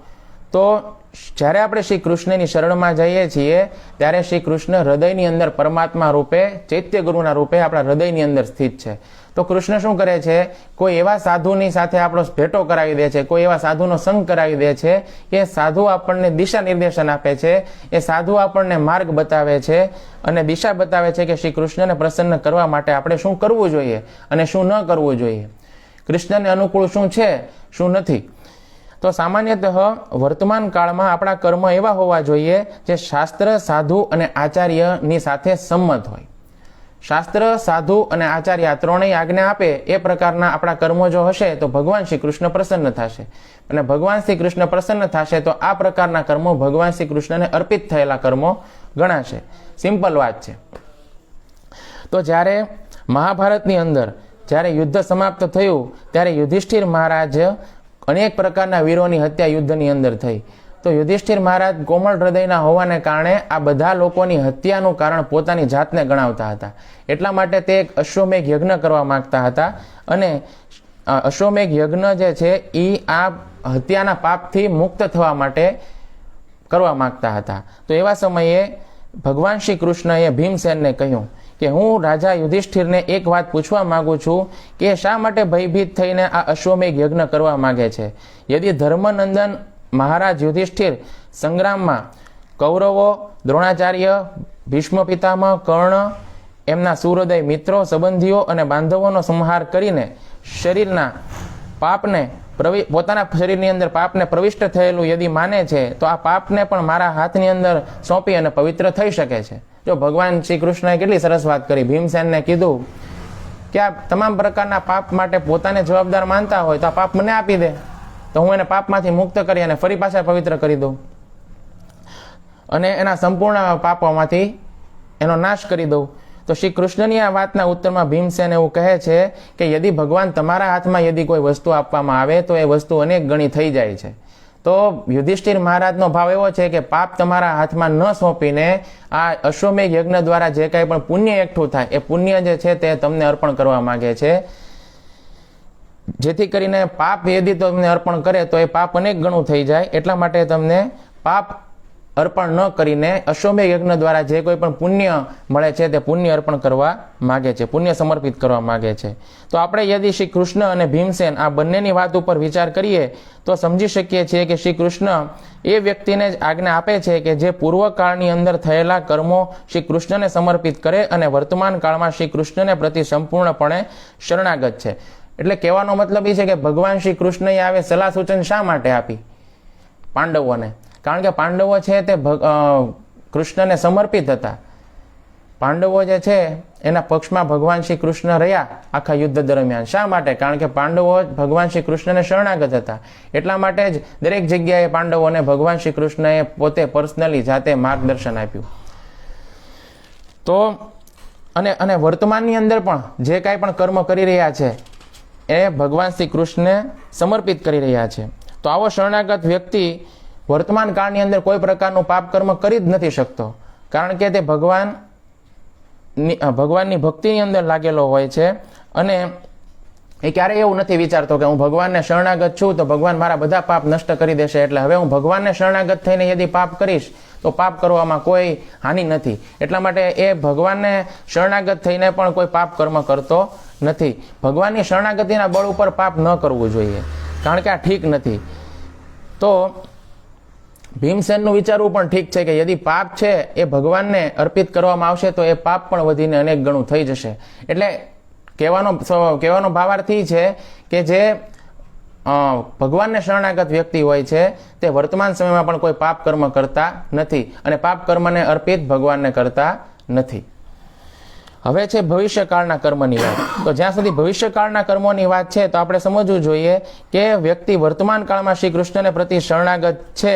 તો જ્યારે આપણે શ્રી કૃષ્ણની શરણમાં જઈએ છીએ ત્યારે શ્રી કૃષ્ણ હૃદયની અંદર પરમાત્મા રૂપે, ચૈત્ય ગુરુના રૂપે આપણા હૃદયની અંદર સ્થિત છે. તો કૃષ્ણ શું કરે છે? કોઈ એવા સાધુની સાથે આપણો ભેટો કરાવી દે છે, કોઈ એવા સાધુનો સંગ કરાવી દે છે કે સાધુ આપણને દિશા નિર્દેશન આપે છે, એ સાધુ આપણને માર્ગ બતાવે છે અને દિશા બતાવે છે કે શ્રી કૃષ્ણને પ્રસન્ન કરવા માટે આપણે શું કરવું જોઈએ અને શું ન કરવું જોઈએ, કૃષ્ણને અનુકૂળ શું છે, શું નથી. તો સામાન્યતઃ વર્તમાન કાળમાં આપણા કર્મ એવા હોવા જોઈએ જે શાસ્ત્ર, સાધુ અને આચાર્યની સાથે સંમત હોય. શાસ્ત્ર, સાધુ અને આચાર્ય આ ત્રણેય આજ્ઞા આપે એ પ્રકારના આપણા કર્મો જો હશે તો ભગવાન શ્રી કૃષ્ણ પ્રસન્ન થશે. અને ભગવાન શ્રી કૃષ્ણ પ્રસન્ન થશે તો આ પ્રકારના કર્મો ભગવાન શ્રી કૃષ્ણને અર્પિત થયેલા કર્મો ગણાશે. સિમ્પલ વાત છે. તો જ્યારે મહાભારતની અંદર જ્યારે યુદ્ધ સમાપ્ત થયું ત્યારે યુધિષ્ઠિર મહારાજ અનેક પ્રકારના વીરોની હત્યા યુદ્ધની અંદર થઈ. તો યુધિષ્ઠિર મહારાજ કોમળ હૃદયના હોવાને કારણે આ બધા લોકોની હત્યાનું કારણ પોતાની જાતને ગણાવતા હતા. એટલા માટે તે એક અશ્વમેઘ યજ્ઞ કરવા માંગતા હતા અને અશ્વમેઘ યજ્ઞ જે છે એ આ હત્યાના પાપથી મુક્ત થવા માટે કરવા માંગતા હતા. તો એવા સમયે ભગવાન શ્રી કૃષ્ણએ ભીમસેનને કહ્યું કે હું રાજા યુધિષ્ઠિરને એક વાત પૂછવા માંગુ છું કે શા માટે ભયભીત થઈને આ અશ્વમેઘ યજ્ઞ કરવા માંગે છે? યદિ ધર્મનંદન મહારાજ યુધિષ્ઠિર સંગ્રામમાં કૌરવો, દ્રોણાચાર્ય, ભીષ્મ પિતામહ, કર્ણ, એમના સુહૃદય મિત્રો, સંબંધીઓ અને બાંધવોનો સંહાર કરીને શરીરના પાપને પોતાના શરીરની અંદર પાપને પ્રવિષ્ટ થયેલું યદિ માને છે તો આ પાપને પણ મારા હાથની અંદર સોંપી અને પવિત્ર થઈ શકે છે. જો ભગવાન શ્રી કૃષ્ણએ કેટલી સરસ વાત કરી. ભીમસેનને કીધું કે આ તમામ પ્રકારના પાપ માટે પોતાને જવાબદાર માનતા હોય તો આ પાપ મને આપી દે, તો હું એને પાપમાંથી મુક્ત કરી અને ફરી પાછા પવિત્ર કરી દઉં અને એના સંપૂર્ણ પાપોમાંથી એનો નાશ કરી દઉં. તો શ્રી કૃષ્ણની આ વાતના ઉત્તરમાં ભીમસેન એવું કહે છે કે યદિ ભગવાન તમારા હાથમાં યદિ કોઈ વસ્તુ આપવામાં આવે તો એ વસ્તુ અનેક ગણી થઈ જાય છે. તો યુધિષ્ઠિર મહારાજનો ભાવ એવો છે કે પાપ તમારા હાથમાં ન સોંપીને આ અશ્વમેઘ યજ્ઞ દ્વારા જે કાંઈ પણ પુણ્ય એકઠું થાય એ પુણ્ય જે છે તે તમને અર્પણ કરવા માંગે છે, જેથી કરીને પાપ યદિ તમને અર્પણ કરે તો એ પાપ અનેક ગણું થઈ જાય. એટલા માટે તમને પાપ અર્પણ ન કરીને અશ્વમેઘ યજ્ઞ દ્વારા જે કોઈ પણ પુણ્ય મળે છે તે પુણ્ય અર્પણ કરવા માગે છે, પુણ્ય સમર્પિત કરવા માગે છે. તો આપણે યદિ શ્રી કૃષ્ણ અને ભીમસેન આ બંનેની વાત ઉપર વિચાર કરીએ તો સમજી શકીએ છીએ કે શ્રી કૃષ્ણ એ વ્યક્તિને જ આજ્ઞા આપે છે કે જે પૂર્વકાળની અંદર થયેલા કર્મો શ્રી કૃષ્ણને સમર્પિત કરે અને વર્તમાન કાળમાં શ્રી કૃષ્ણને પ્રતિ સંપૂર્ણપણે શરણાગત છે. એટલે કહેવાનો મતલબ એ છે કે ભગવાન શ્રી કૃષ્ણએ આવે સલાહ સૂચન શા માટે આપી પાંડવોને? કારણ કે પાંડવો છે તે કૃષ્ણને સમર્પિત હતા. પાંડવો જે છે એના પક્ષમાં ભગવાન શ્રી કૃષ્ણ રહ્યા આખા યુદ્ધ દરમિયાન. શા માટે? કારણ કે પાંડવો ભગવાન શ્રી કૃષ્ણને શરણાગત હતા. એટલા માટે જ દરેક જગ્યાએ પાંડવોને ભગવાન શ્રી કૃષ્ણએ પોતે પર્સનલી જાતે માર્ગદર્શન આપ્યું. તો અને વર્તમાનની અંદર પણ જે કાંઈ પણ કર્મ કરી રહ્યા છે એ ભગવાન શ્રી કૃષ્ણને સમર્પિત કરી રહ્યા છે. તો આવો શરણાગત વ્યક્તિ વર્તમાન કાળની અંદર કોઈ પ્રકારનું પાપ કર્મ કરી જ નથી શકતો, કારણ કે તે ભગવાનની ભક્તિની અંદર લાગેલો હોય છે અને એ ક્યારેય એવું નથી વિચારતો કે હું ભગવાનને શરણાગત છું તો ભગવાન મારા બધા પાપ નષ્ટ કરી દેશે, એટલે હવે હું ભગવાનને શરણાગત થઈને યદિ પાપ કરીશ તો પાપ કરવામાં કોઈ હાનિ નથી. એટલા માટે એ ભગવાનને શરણાગત થઈને પણ કોઈ પાપ કર્મ કરતો નથી. ભગવાનની શરણાગતિના બળ ઉપર પાપ ન કરવું જોઈએ, કારણ કે આ ઠીક નથી. તો ભીમસેનનું વિચારવું પણ ઠીક છે કે યદિ પાપ છે એ ભગવાનને અર્પિત કરવામાં આવશે તો એ પાપ પણ વધીને અનેક ગણું થઈ જશે. એટલે કહેવાનો ભાવાર્થ એ છે કે જે ભગવાનને શરણાગત વ્યક્તિ હોય છે તે વર્તમાન સમયમાં પણ કોઈ પાપ કર્મ કરતા નથી અને પાપ કર્મને અર્પિત ભગવાનને કરતા નથી. હવે છે ભવિષ્યકાળના કર્મની વાત. તો જ્યાં સુધી ભવિષ્યકાળના કર્મોની વાત છે તો આપણે સમજવું જોઈએ કે વ્યક્તિ વર્તમાન કાળમાં શ્રી કૃષ્ણને પ્રતિ શરણાગત છે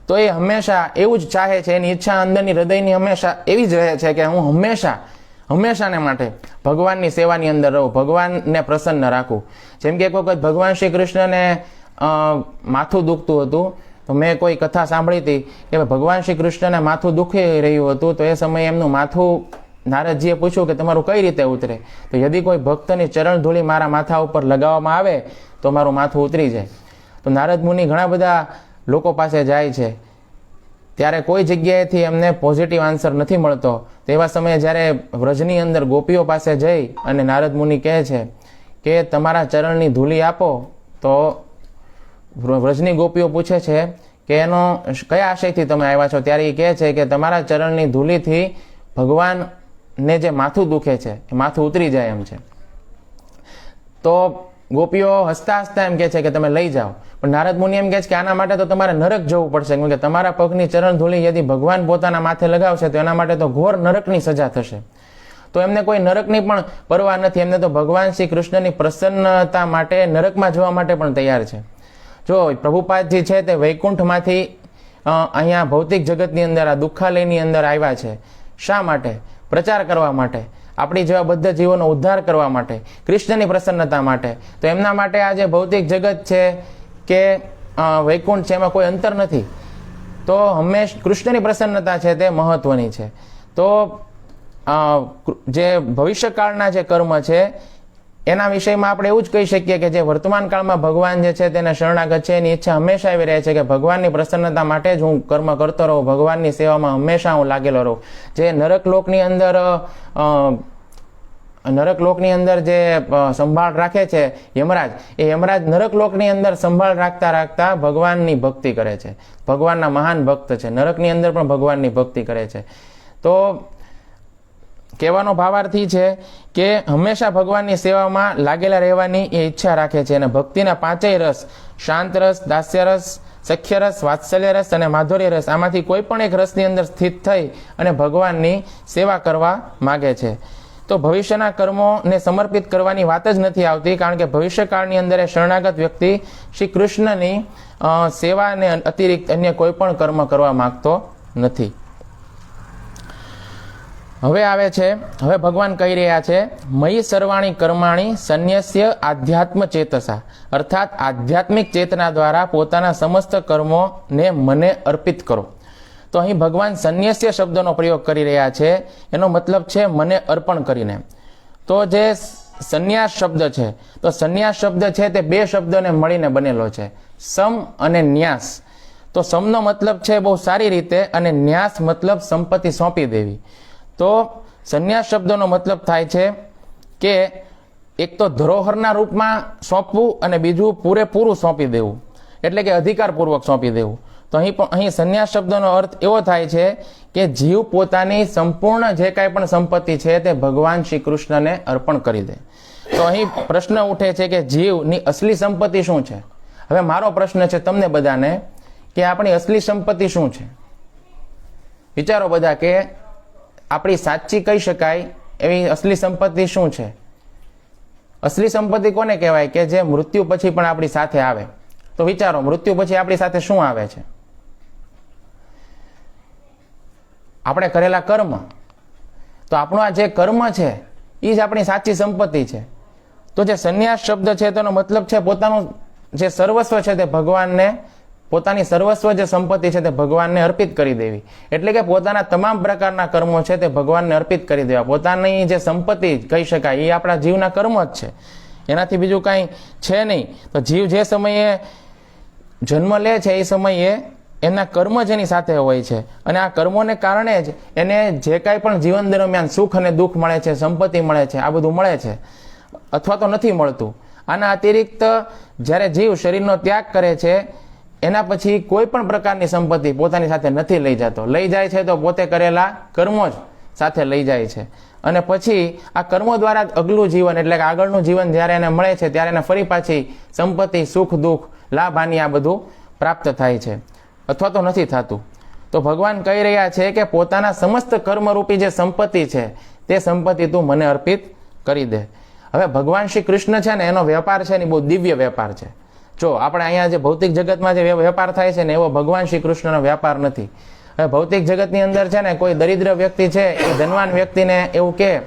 તો એ હંમેશા એવું જ ચાહે છે, એની ઈચ્છા અંદરની હૃદયની હંમેશા એવી જ રહે છે કે હું હંમેશાને માટે ભગવાનની સેવાની અંદર રહું, ભગવાનને પ્રસન્ન રાખું. જેમ કે એક વખત ભગવાન શ્રી કૃષ્ણને માથું દુખતું હતું, તો મેં કોઈ કથા સાંભળી હતી કે ભગવાન શ્રી કૃષ્ણને માથું દુખી રહ્યું હતું, તો એ સમયે એમનું માથું નારદજીએ પૂછ્યું કે તમારું કઈ રીતે ઉતરે? તો યદિ કોઈ ભક્તની ચરણ ધૂળી મારા માથા ઉપર લગાવવામાં આવે તો મારું માથું ઉતરી જાય. તો નારદ મુનિ ઘણા બધા લોકો પાસે જાય છે, ત્યારે કોઈ જગ્યાએથી એમને પોઝિટિવ આન્સર નથી મળતો. તેવા સમયે જ્યારે વ્રજની અંદર ગોપીઓ પાસે જઈ અને નારદ મુનિ કહે છે કે તમારા ચરણની ધૂલી આપો, તો વ્રજની ગોપીઓ પૂછે છે કે એનો કયા આશયથી તમે આવ્યા છો? ત્યારે એ કહે છે કે તમારા ચરણની ધૂલીથી ભગવાનને જે માથું દુખે છે એ માથું ઉતરી જાય એમ છે. તો ગોપીઓ હસતા હસતા એમ કહે છે કે તમે લઈ જાઓ. પણ નારદ મુનિ એમ કહે છે કે આના માટે તો તમારે નરક જવું પડશે, કેમ કે તમારા પગની ચરણ ધૂળી યદિ ભગવાન પોતાના માથે લગાવશે તો એના માટે તો ઘોર નરકની સજા થશે. તો એમને કોઈ નરકની પણ પરવા નથી. એમને તો ભગવાન શ્રી કૃષ્ણની પ્રસન્નતા માટે નરકમાં જવા માટે પણ તૈયાર છે. જો પ્રભુપાદજી છે તે વૈકુંઠમાંથી અહીંયા ભૌતિક જગતની અંદર આ દુઃખાલયની અંદર આવ્યા છે. શા માટે? પ્રચાર કરવા માટે, આપણી જેવા બધા જીવોનો ઉદ્ધાર કરવા માટે, કૃષ્ણની પ્રસન્નતા માટે. તો એમના માટે આ જે ભૌતિક જગત છે કે વૈકુંઠ છે એમાં કોઈ અંતર નથી. તો હંમેશા કૃષ્ણની પ્રસન્નતા છે તે મહત્વની છે. તો જે ભવિષ્યકાળના જે કર્મ છે એના વિષયમાં આપણે એવું જ કહી શકીએ કે જે વર્તમાન કાળમાં ભગવાન જે છે તેને શરણાગત છે, એની ઈચ્છા હંમેશા એવી રહે છે કે ભગવાનની પ્રસન્નતા માટે જ હું કર્મ કરતો રહું, ભગવાનની સેવામાં હંમેશા હું લાગેલો રહું. જે નરકલોકની અંદર જે સંભાળ રાખે છે યમરાજ, એ યમરાજ નરકલોકની અંદર સંભાળ રાખતા રાખતા ભગવાનની ભક્તિ કરે છે, ભગવાનના મહાન ભક્ત છે, નરકની અંદર પણ ભગવાનની ભક્તિ કરે છે. તો કહેવાનો ભાવાર્થ છે કે હંમેશા ભગવાનની સેવામાં લાગેલા રહેવાની એ ઈચ્છા રાખે છે. અને ભક્તિના પાંચેય રસ, શાંત રસ, દાસ્ય રસ, સખ્ય રસ, વાત્સલ્ય રસ અને માધુર્ય રસ, આમાંથી કોઈ પણ એક રસની અંદર સ્થિત થઈ અને ભગવાનની સેવા કરવા માગે છે. તો ભવિષ્યના કર્મોને સમર્પિત કરવાની વાત જ નથી આવતી, કારણ કે ભવિષ્યકાળની અંદર એ શરણાગત વ્યક્તિ શ્રી કૃષ્ણની સેવાને અતિરિક્ત અન્ય કોઈ પણ કર્મ કરવા માંગતો નથી. હવે ભગવાન કહી રહ્યા છે મયી સર્વાણી કર્માણી સંન્યસ્ય આધ્યાત્મ ચેતસા, અર્થાત આધ્યાત્મિક ચેતના દ્વારા પોતાના સમસ્ત કર્મોને મને અર્પિત કરો. તો અહીં ભગવાન સંન્યસ્ય શબ્દનો પ્રયોગ કરી રહ્યા છે, એનો મતલબ છે મને અર્પણ કરીને. તો જે સંન્યાસ શબ્દ છે, તો સંન્યાસ શબ્દ છે તે બે શબ્દોને મળીને બનેલો છે, સમ અને ન્યાસ. તો સમનો મતલબ છે બહુ સારી રીતે, અને ન્યાસ મતલબ સંપત્તિ સોંપી દેવી. તો સંન્યાસ શબ્દનો મતલબ થાય છે કે એક તો ધરોહરના રૂપમાં સોંપવું અને બીજું પૂરેપૂરું સોંપી દેવું, એટલે કે અધિકારપૂર્વક સોંપી દેવું. તો અહીં સંન્યાસ શબ્દનો અર્થ એવો થાય છે કે જીવ પોતાની સંપૂર્ણ જે કાંઈ પણ સંપત્તિ છે તે ભગવાન શ્રી કૃષ્ણને અર્પણ કરી દે. તો અહીં પ્રશ્ન ઉઠે છે કે જીવની અસલી સંપત્તિ શું છે? હવે મારો પ્રશ્ન છે તમને બધાને કે આપણી અસલી સંપત્તિ શું છે? વિચારો બધા કે આપણી સાચી કહી શકાય એવી અસલી સંપત્તિ શું છે? અસલી સંપત્તિ કોને કહેવાય? કે જે મૃત્યુ પછી પણ આપણી સાથે આવે. તો વિચારો, મૃત્યુ પછી આપણી સાથે શું આવે છે? આપણે કરેલા કર્મ. તો આપણું આ જે કર્મ છે એ જ આપણી સાચી સંપત્તિ છે. તો જે સંન્યાસ શબ્દ છે તેનો મતલબ છે પોતાનું જે સર્વસ્વ છે તે ભગવાનને, પોતાની સર્વસ્વ જે સંપત્તિ છે તે ભગવાનને અર્પિત કરી દેવી. એટલે કે પોતાના તમામ પ્રકારના કર્મો છે તે ભગવાનને અર્પિત કરી દેવા. પોતાની જે સંપત્તિ કહી શકાય એ આપણા જીવના કર્મ જ છે, એનાથી બીજું કાંઈ છે નહીં. તો જીવ જે સમયે જન્મ લે છે એ સમયે એમના કર્મ જેની સાથે હોય છે અને આ કર્મોને કારણે જ એને જે કાંઈ પણ જીવન દરમિયાન સુખ અને દુઃખ મળે છે, સંપત્તિ મળે છે, આ બધું મળે છે અથવા તો નથી મળતું. આના અતિરિક્ત જ્યારે જીવ શરીરનો ત્યાગ કરે છે એના પછી કોઈ પણ પ્રકારની સંપત્તિ પોતાની સાથે નથી લઈ જતો. લઈ જાય છે તો પોતે કરેલા કર્મો જ સાથે લઈ જાય છે અને પછી આ કર્મો દ્વારા જ અગલું જીવન એટલે કે આગળનું જીવન જ્યારે એને મળે છે ત્યારે એને ફરી પાછી સંપત્તિ, સુખ, દુઃખ, લાભ, હાનિ આ બધું પ્રાપ્ત થાય છે અથવા તો નથી થતું. તો ભગવાન કહી રહ્યા છે કે પોતાના સમસ્ત કર્મરૂપી જે સંપત્તિ છે તે સંપત્તિ તું મને અર્પિત કરી દે. હવે ભગવાન શ્રી કૃષ્ણ છે ને એનો વેપાર છે ને બહુ દિવ્ય વેપાર છે. જો આપણે અહીંયા જે ભૌતિક જગતમાં જે વેપાર થાય છે ને એવો ભગવાન શ્રી કૃષ્ણનો વેપાર નથી. હવે ભૌતિક જગતની અંદર છે ને કોઈ દરિદ્ર વ્યક્તિ છે એ ધનવાન વ્યક્તિને એવું કે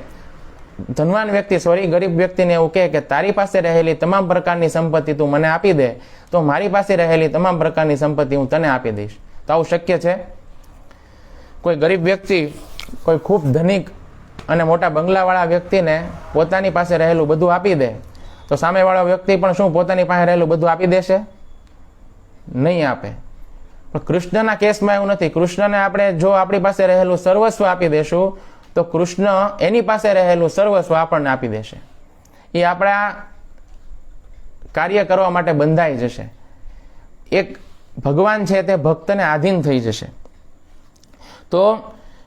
ગરીબ વ્યક્તિને એવું કે તારી પાસે રહેલી તમામ પ્રકારની સંપત્તિ તું મને આપી દે તો મારી પાસે રહેલી તમામ પ્રકારની સંપત્તિ હું તને આપી દઈશ. તો આવું શક્ય છે? કોઈ ગરીબ વ્યક્તિ કોઈ ખૂબ ધનિક અને મોટા બંગલાવાળા વ્યક્તિને પોતાની પાસે રહેલું બધું આપી દે તો સામેવાળો વ્યક્તિ પણ શું પોતાની પાસે રહેલું બધું આપી દેશે? નહીં આપે. પણ કૃષ્ણના કેસમાં એવું નથી. કૃષ્ણને આપણે જો આપણી પાસે રહેલું સર્વસ્વ આપી દેશું તો કૃષ્ણ એની પાસે રહેલું સર્વસ્વ આપણને આપી દેશે. એ આપણા કાર્ય કરવા માટે બંધાઈ જશે. એક ભગવાન છે તે ભક્તને આધીન થઈ જશે. તો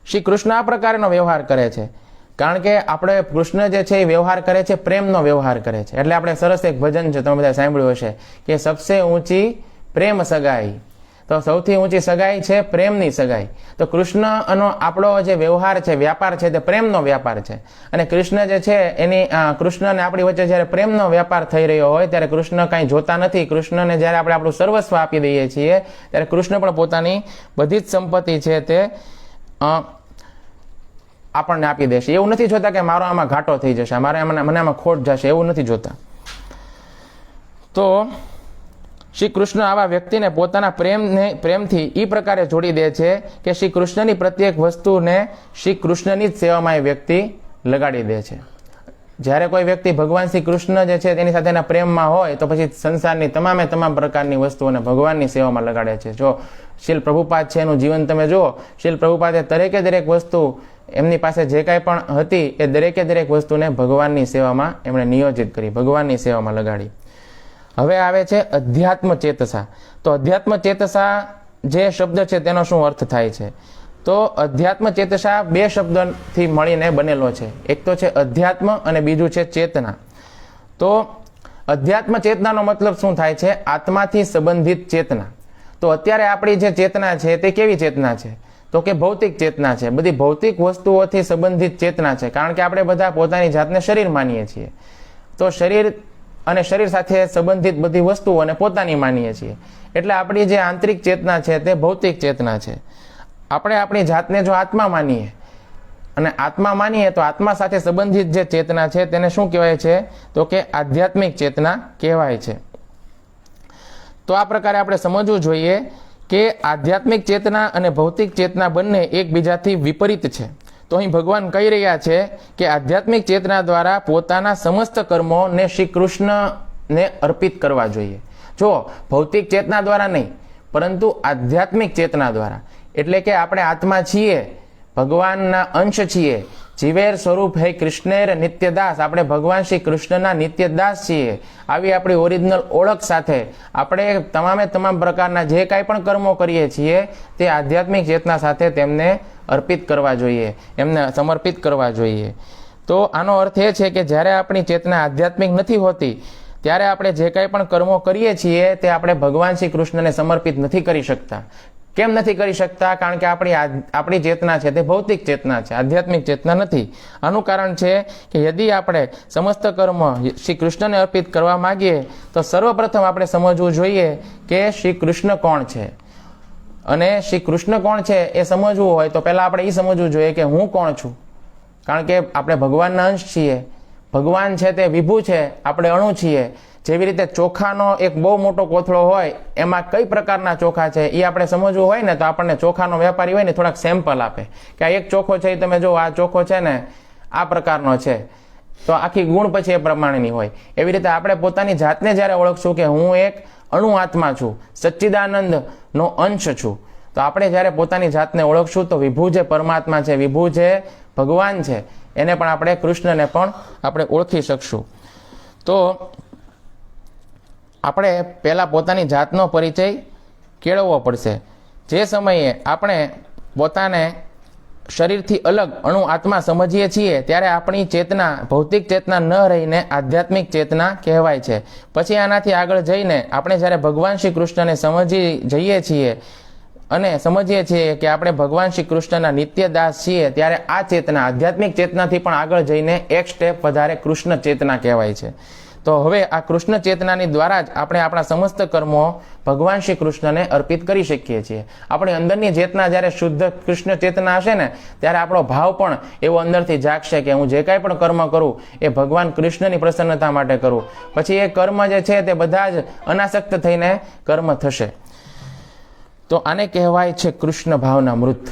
શ્રી કૃષ્ણ આ પ્રકારનો વ્યવહાર કરે છે કારણ કે આપણે કૃષ્ણ જે છે એ વ્યવહાર કરે છે, પ્રેમનો વ્યવહાર કરે છે. એટલે આપણે સરસ એક ભજન છે તમે બધા સાંભળ્યું હશે કે સબસે ઊંચી પ્રેમ સગાઈ. તો સૌથી ઊંચી સગાઈ છે પ્રેમની સગાઈ. તો કૃષ્ણનો આપણો જે વ્યવહાર છે, વ્યાપાર છે તે પ્રેમનો વ્યાપાર છે. અને કૃષ્ણ જે છે એની કૃષ્ણને આપણી વચ્ચે જ્યારે પ્રેમનો વ્યાપાર થઈ રહ્યો હોય ત્યારે કૃષ્ણ કાંઈ જોતા નથી. કૃષ્ણને જ્યારે આપણે આપણું સર્વસ્વ આપી દઈએ છીએ ત્યારે કૃષ્ણ પણ પોતાની બધી જ સંપત્તિ છે તે આપણને આપી દેશે. એવું નથી જોતા કે મારો આમાં ઘાટો થઈ જશે, મને આમાં ખોટ જશે, એવું નથી જોતા. તો શ્રી કૃષ્ણ આવા વ્યક્તિને પોતાના પ્રેમથી એ પ્રકારે જોડી દે છે કે શ્રી કૃષ્ણની પ્રત્યેક વસ્તુને શ્રી કૃષ્ણની જ સેવામાં એ વ્યક્તિ લગાડી દે છે. જ્યારે કોઈ વ્યક્તિ ભગવાન શ્રી કૃષ્ણ જે છે તેની સાથેના પ્રેમમાં હોય તો પછી સંસારની તમામ પ્રકારની વસ્તુઓને ભગવાનની સેવામાં લગાડે છે. જો શીલ પ્રભુપાદ છે એનું જીવન તમે જુઓ, શીલ પ્રભુપાદે દરેક વસ્તુ એમની પાસે જે કાંઈ પણ હતી એ દરેક વસ્તુને ભગવાનની સેવામાં એમણે નિયોજિત કરી, ભગવાનની સેવામાં લગાડી. હવે આવે છે અધ્યાત્મ ચેતસા. તો અધ્યાત્મ ચેતસા જે શબ્દ છે તેનો શું અર્થ થાય છે? તો અધ્યાત્મ ચેતસા બે શબ્દથી મળીને બનેલો છે. એક તો છે અધ્યાત્મ અને બીજું છે ચેતના. તો અધ્યાત્મ ચેતનાનો મતલબ શું થાય છે? આત્માથી સંબંધિત ચેતના. તો અત્યારે આપણી જે ચેતના છે તે કેવી ચેતના છે? તો કે ભૌતિક ચેતના છે. બધી ભૌતિક વસ્તુઓથી સંબંધિત ચેતના છે. કારણ કે આપણે બધા પોતાની જાતને શરીર માનીએ છીએ. તો શરીર અને શરીર સાથે સંબંધિત બધી વસ્તુઓને પોતાની માનીએ છીએ. એટલે આપણી જે આંતરિક ચેતના છે તે ભૌતિક ચેતના છે. આપણે આપણી જાતને જો આત્મા માનીએ અને આત્મા માનીએ તો આત્મા સાથે સંબંધિત જે ચેતના છે તેને શું કહેવાય છે? તો કે આધ્યાત્મિક ચેતના કહેવાય છે. તો આ પ્રકારે આપણે સમજવું જોઈએ કે આધ્યાત્મિક ચેતના અને ભૌતિક ચેતના બંને એકબીજાથી વિપરીત છે. તો અહીં ભગવાન કહી રહ્યા છે કે આધ્યાત્મિક ચેતના દ્વારા પોતાના સમસ્ત કર્મોને શ્રી કૃષ્ણને અર્પિત કરવા જોઈએ. જો ભૌતિક ચેતના દ્વારા નહીં પરંતુ આધ્યાત્મિક ચેતના દ્વારા. એટલે કે આપણે આત્મા છીએ, ભગવાનના અંશ છીએ, જીવેર સ્વરૂપ હે કૃષ્ણેર નિત્યદાસ. આપણે ભગવાન શ્રી કૃષ્ણના નિત્યદાસ છીએ. આવી આપણી ઓરિજિનલ ઓળખ સાથે આપણે તમામ પ્રકારના જે કાંઈ પણ કર્મો કરીએ છીએ તે આધ્યાત્મિક ચેતના સાથે તેમને અર્પિત કરવા જોઈએ, એમને સમર્પિત કરવા જોઈએ. તો આનો અર્થ એ છે કે જ્યારે આપણી ચેતના આધ્યાત્મિક નથી હોતી ત્યારે આપણે જે કાંઈ પણ કર્મો કરીએ છીએ તે આપણે ભગવાન શ્રી કૃષ્ણને સમર્પિત નથી કરી શકતા. કેમ નથી કરી શકતા? કારણ કે આપણી ચેતના છે તે ભૌતિક ચેતના છે, આધ્યાત્મિક ચેતના નથી. આનું કારણ છે કે યદિ આપણે સમસ્ત કર્મ શ્રી કૃષ્ણને અર્પિત કરવા માંગીએ તો સર્વપ્રથમ આપણે સમજવું જોઈએ કે શ્રી કૃષ્ણ કોણ છે. અને શ્રી કૃષ્ણ કોણ છે એ સમજવું હોય તો પહેલાં આપણે એ સમજવું જોઈએ કે હું કોણ છું. કારણ કે આપણે ભગવાનના અંશ છીએ. ભગવાન છે તે વિભુ છે, આપણે અણુ છીએ. જેવી રીતે ચોખાનો એક બહુ મોટો કોથળો હોય એમાં કઈ પ્રકારના ચોખા છે એ આપણે સમજવું હોય ને તો આપણને ચોખાનો વેપારી હોય ને થોડાક સેમ્પલ આપે કે આ એક ચોખો છે એ તમે જો આ ચોખો છે ને આ પ્રકારનો છે તો આખી ગુણ પછી એ પ્રમાણેની હોય. એવી રીતે આપણે પોતાની જાતને જ્યારે ઓળખશું કે હું એક અણુ આત્મા છું, સચ્ચિદાનંદનો અંશ છું. તો આપણે જ્યારે પોતાની જાતને ઓળખશું તો વિભુ જે પરમાત્મા છે, વિભુ જે ભગવાન છે, એને પણ આપણે કૃષ્ણને પણ આપણે ઓળખી શકશું. તો આપણે પહેલાં પોતાની જાતનો પરિચય કેળવવો પડશે. જે સમયે આપણે પોતાને શરીરથી અલગ અણુ આત્મા સમજીએ છીએ ત્યારે આપણી ચેતના ભૌતિક ચેતના ન રહીને આધ્યાત્મિક ચેતના કહેવાય છે. પછી આનાથી આગળ જઈને આપણે જ્યારે ભગવાન શ્રી કૃષ્ણને સમજી જઈએ છીએ અને સમજીએ છીએ કે આપણે ભગવાન શ્રી કૃષ્ણના નિત્ય દાસ છીએ, ત્યારે આ ચેતના આધ્યાત્મિક ચેતનાથી પણ આગળ જઈને એક સ્ટેપ વધારે કૃષ્ણ ચેતના કહેવાય છે. તો હવે આ કૃષ્ણ ચેતનાની દ્વારા જ આપણે આપણા સમસ્ત કર્મો ભગવાન શ્રી કૃષ્ણને અર્પિત કરી શકીએ છીએ. આપણી અંદરની ચેતના જ્યારે શુદ્ધ કૃષ્ણ ચેતના હશે ને ત્યારે આપણો ભાવ પણ એવો અંદરથી જાગશે કે હું જે કાંઈ પણ કર્મ કરું એ ભગવાન કૃષ્ણની પ્રસન્નતા માટે કરું. પછી એ કર્મ જે છે તે બધા જ અનાસક્ત થઈને કર્મ થશે. તો આને કહેવાય છે કૃષ્ણ ભાવના મૃત.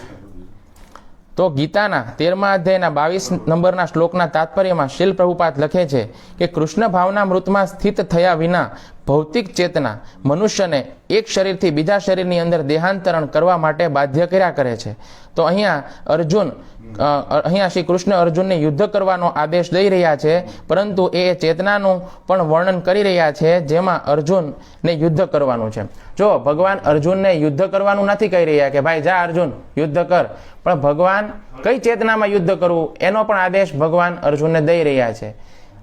તો ગીતાના 13મા અધ્યાયના 22 નંબરના શ્લોકના તાત્પર્યમાં શીલ પ્રભુપાદ લખે છે કે કૃષ્ણ ભાવના મૃતમાં સ્થિત થયા વિના ભૌતિક ચેતના મનુષ્યને એક શરીરથી બીજા શરીરની અંદર દેહાંતરણ કરવા માટે બાધ્ય કર્યા કરે છે. તો અહીંયા શ્રી કૃષ્ણ અર્જુનને યુદ્ધ કરવાનો આદેશ દઈ રહ્યા છે, પરંતુ એ ચેતનાનું પણ વર્ણન કરી રહ્યા છે જેમાં અર્જુનને યુદ્ધ કરવાનું છે. જો ભગવાન અર્જુનને યુદ્ધ કરવાનું નથી કહી રહ્યા કે ભાઈ જા અર્જુન યુદ્ધ કર, પણ ભગવાન કઈ ચેતનામાં યુદ્ધ કરવું એનો પણ આદેશ ભગવાન અર્જુનને દઈ રહ્યા છે.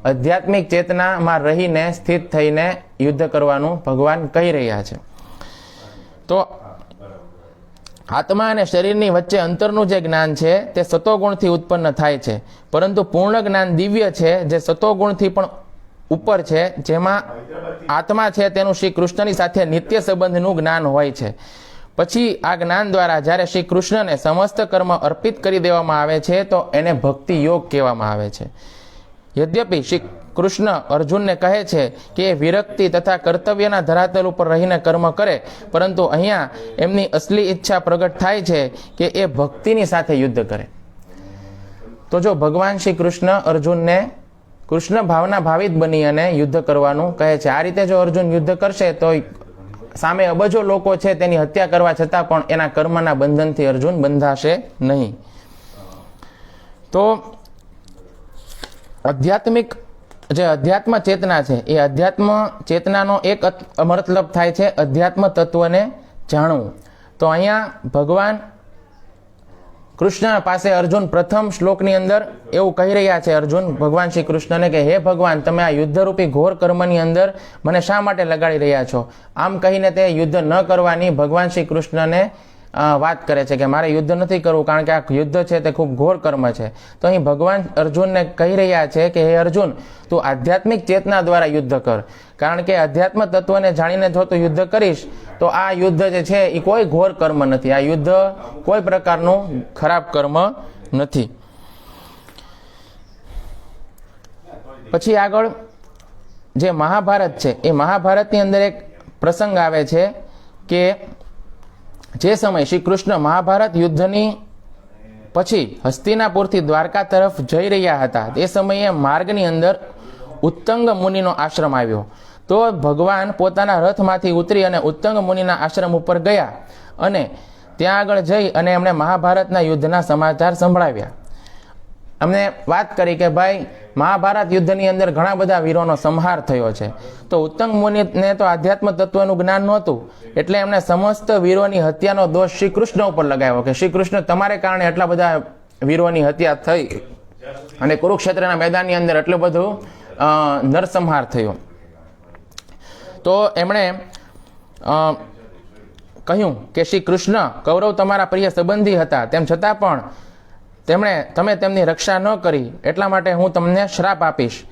આધ્યાત્મિક ચેતનામાં રહીને સ્થિત થઈને યુદ્ધ કરવાનું ભગવાન કહી રહ્યા છે. તો આત્મા અને શરીરની વચ્ચે અંતરનું જે જ્ઞાન છે તે સતોગુણથી ઉત્પન્ન થાય છે, પરંતુ પૂર્ણ જ્ઞાન દિવ્ય છે જે સતોગુણથી પણ ઉપર છે, જેમાં આત્મા છે તેનું શ્રી કૃષ્ણની સાથે નિત્ય સંબંધનું જ્ઞાન હોય છે. પછી આ જ્ઞાન દ્વારા જ્યારે શ્રી કૃષ્ણને સમસ્ત કર્મ અર્પિત કરી દેવામાં આવે છે તો એને ભક્તિ યોગ કહેવામાં આવે છે. યદ્યપિ શ્રી કૃષ્ણ અર્જુનને કહે છે કે એ વિરક્તિ તથા કર્તવ્યના ધરાતલ ઉપર રહીને કર્મ કરે, પરંતુ અહીંયા એમની અસલી ઈચ્છા પ્રગટ થાય છે કે એ ભક્તિની સાથે યુદ્ધ કરે. તો જો ભગવાન શ્રી કૃષ્ણ અર્જુનને કૃષ્ણ ભાવના ભાવિત બની અને યુદ્ધ કરવાનું કહે છે. આ રીતે જો અર્જુન યુદ્ધ કરશે તો સામે અબજો લોકો છે તેની હત્યા કરવા છતાં પણ એના કર્મના બંધનથી અર્જુન બંધાશે નહીં. તો આધ્યાત્મિક જે અધ્યાત્મ ચેતના છે એ અધ્યાત્મ ચેતનાનો એક મતલબ થાય છે અધ્યાત્મ તત્વને જાણવું. તો અહીંયા ભગવાન કૃષ્ણ પાસે અર્જુન પ્રથમ શ્લોકની અંદર એવું કહી રહ્યા છે અર્જુન ભગવાન શ્રી કૃષ્ણને કે હે ભગવાન, તમે આ યુદ્ધરૂપી ઘોર કર્મની અંદર મને શા માટે લગાડી રહ્યા છો? આમ કહીને તે યુદ્ધ ન કરવાની ભગવાન શ્રી કૃષ્ણને વાત કરે છે કે મારે યુદ્ધ નથી કરવું, કારણ કે આ યુદ્ધ છે તે ખૂબ ઘોર કર્મ છે. તો અહીં ભગવાન અર્જુનને કહી રહ્યા છે કે હે અર્જુન, તું આધ્યાત્મિક ચેતના દ્વારા યુદ્ધ કર, કારણ કે અધ્યાત્મ તત્વને જાણીને જો તું યુદ્ધ કરીશ તો આ યુદ્ધ જે છે એ કોઈ ઘોર કર્મ નથી. આ યુદ્ધ કોઈ પ્રકારનું ખરાબ કર્મ નથી. પછી આગળ જે મહાભારત છે એ મહાભારતની અંદર એક પ્રસંગ આવે છે કે જે સમય શ્રી કૃષ્ણ મહાભારત યુદ્ધની પછી હસ્તિનાપુરથી દ્વારકા તરફ જઈ રહ્યા હતા તે સમયે માર્ગની અંદર ઉત્તંગ મુનિનો આશ્રમ આવ્યો. તો ભગવાન પોતાના રથમાંથી ઉતરી અને ઉત્તંગ મુનિના આશ્રમ ઉપર ગયા અને ત્યાં આગળ જઈ અને એમણે મહાભારતના યુદ્ધના સમાચાર સંભળાવ્યા. અમને વાત કરી કે ભાઈ મહાભારત યુદ્ધની અંદર ઘણા બધા વીરોનો સંહાર થયો છે. તો ઉત્તંગ મુનિને તો આધ્યાત્મ તત્વનું જ્ઞાન નહોતું, એટલે એમણે સમસ્ત વીરોની હત્યાનો દોષ શ્રી કૃષ્ણ ઉપર લગાવ્યો કે શ્રી કૃષ્ણ તમારે કારણે એટલા બધા વીરોની હત્યા થઈ અને કુરુક્ષેત્રના મેદાનની અંદર એટલું બધું નરસંહાર થયો. તો એમણે કહ્યું કે શ્રી કૃષ્ણ કૌરવ તમારા પ્રિય સંબંધી હતા, તેમ છતાં પણ તમે તેમની રક્ષા ન કરી, એટલા માટે હું તમને શ્રાપ આપીશ.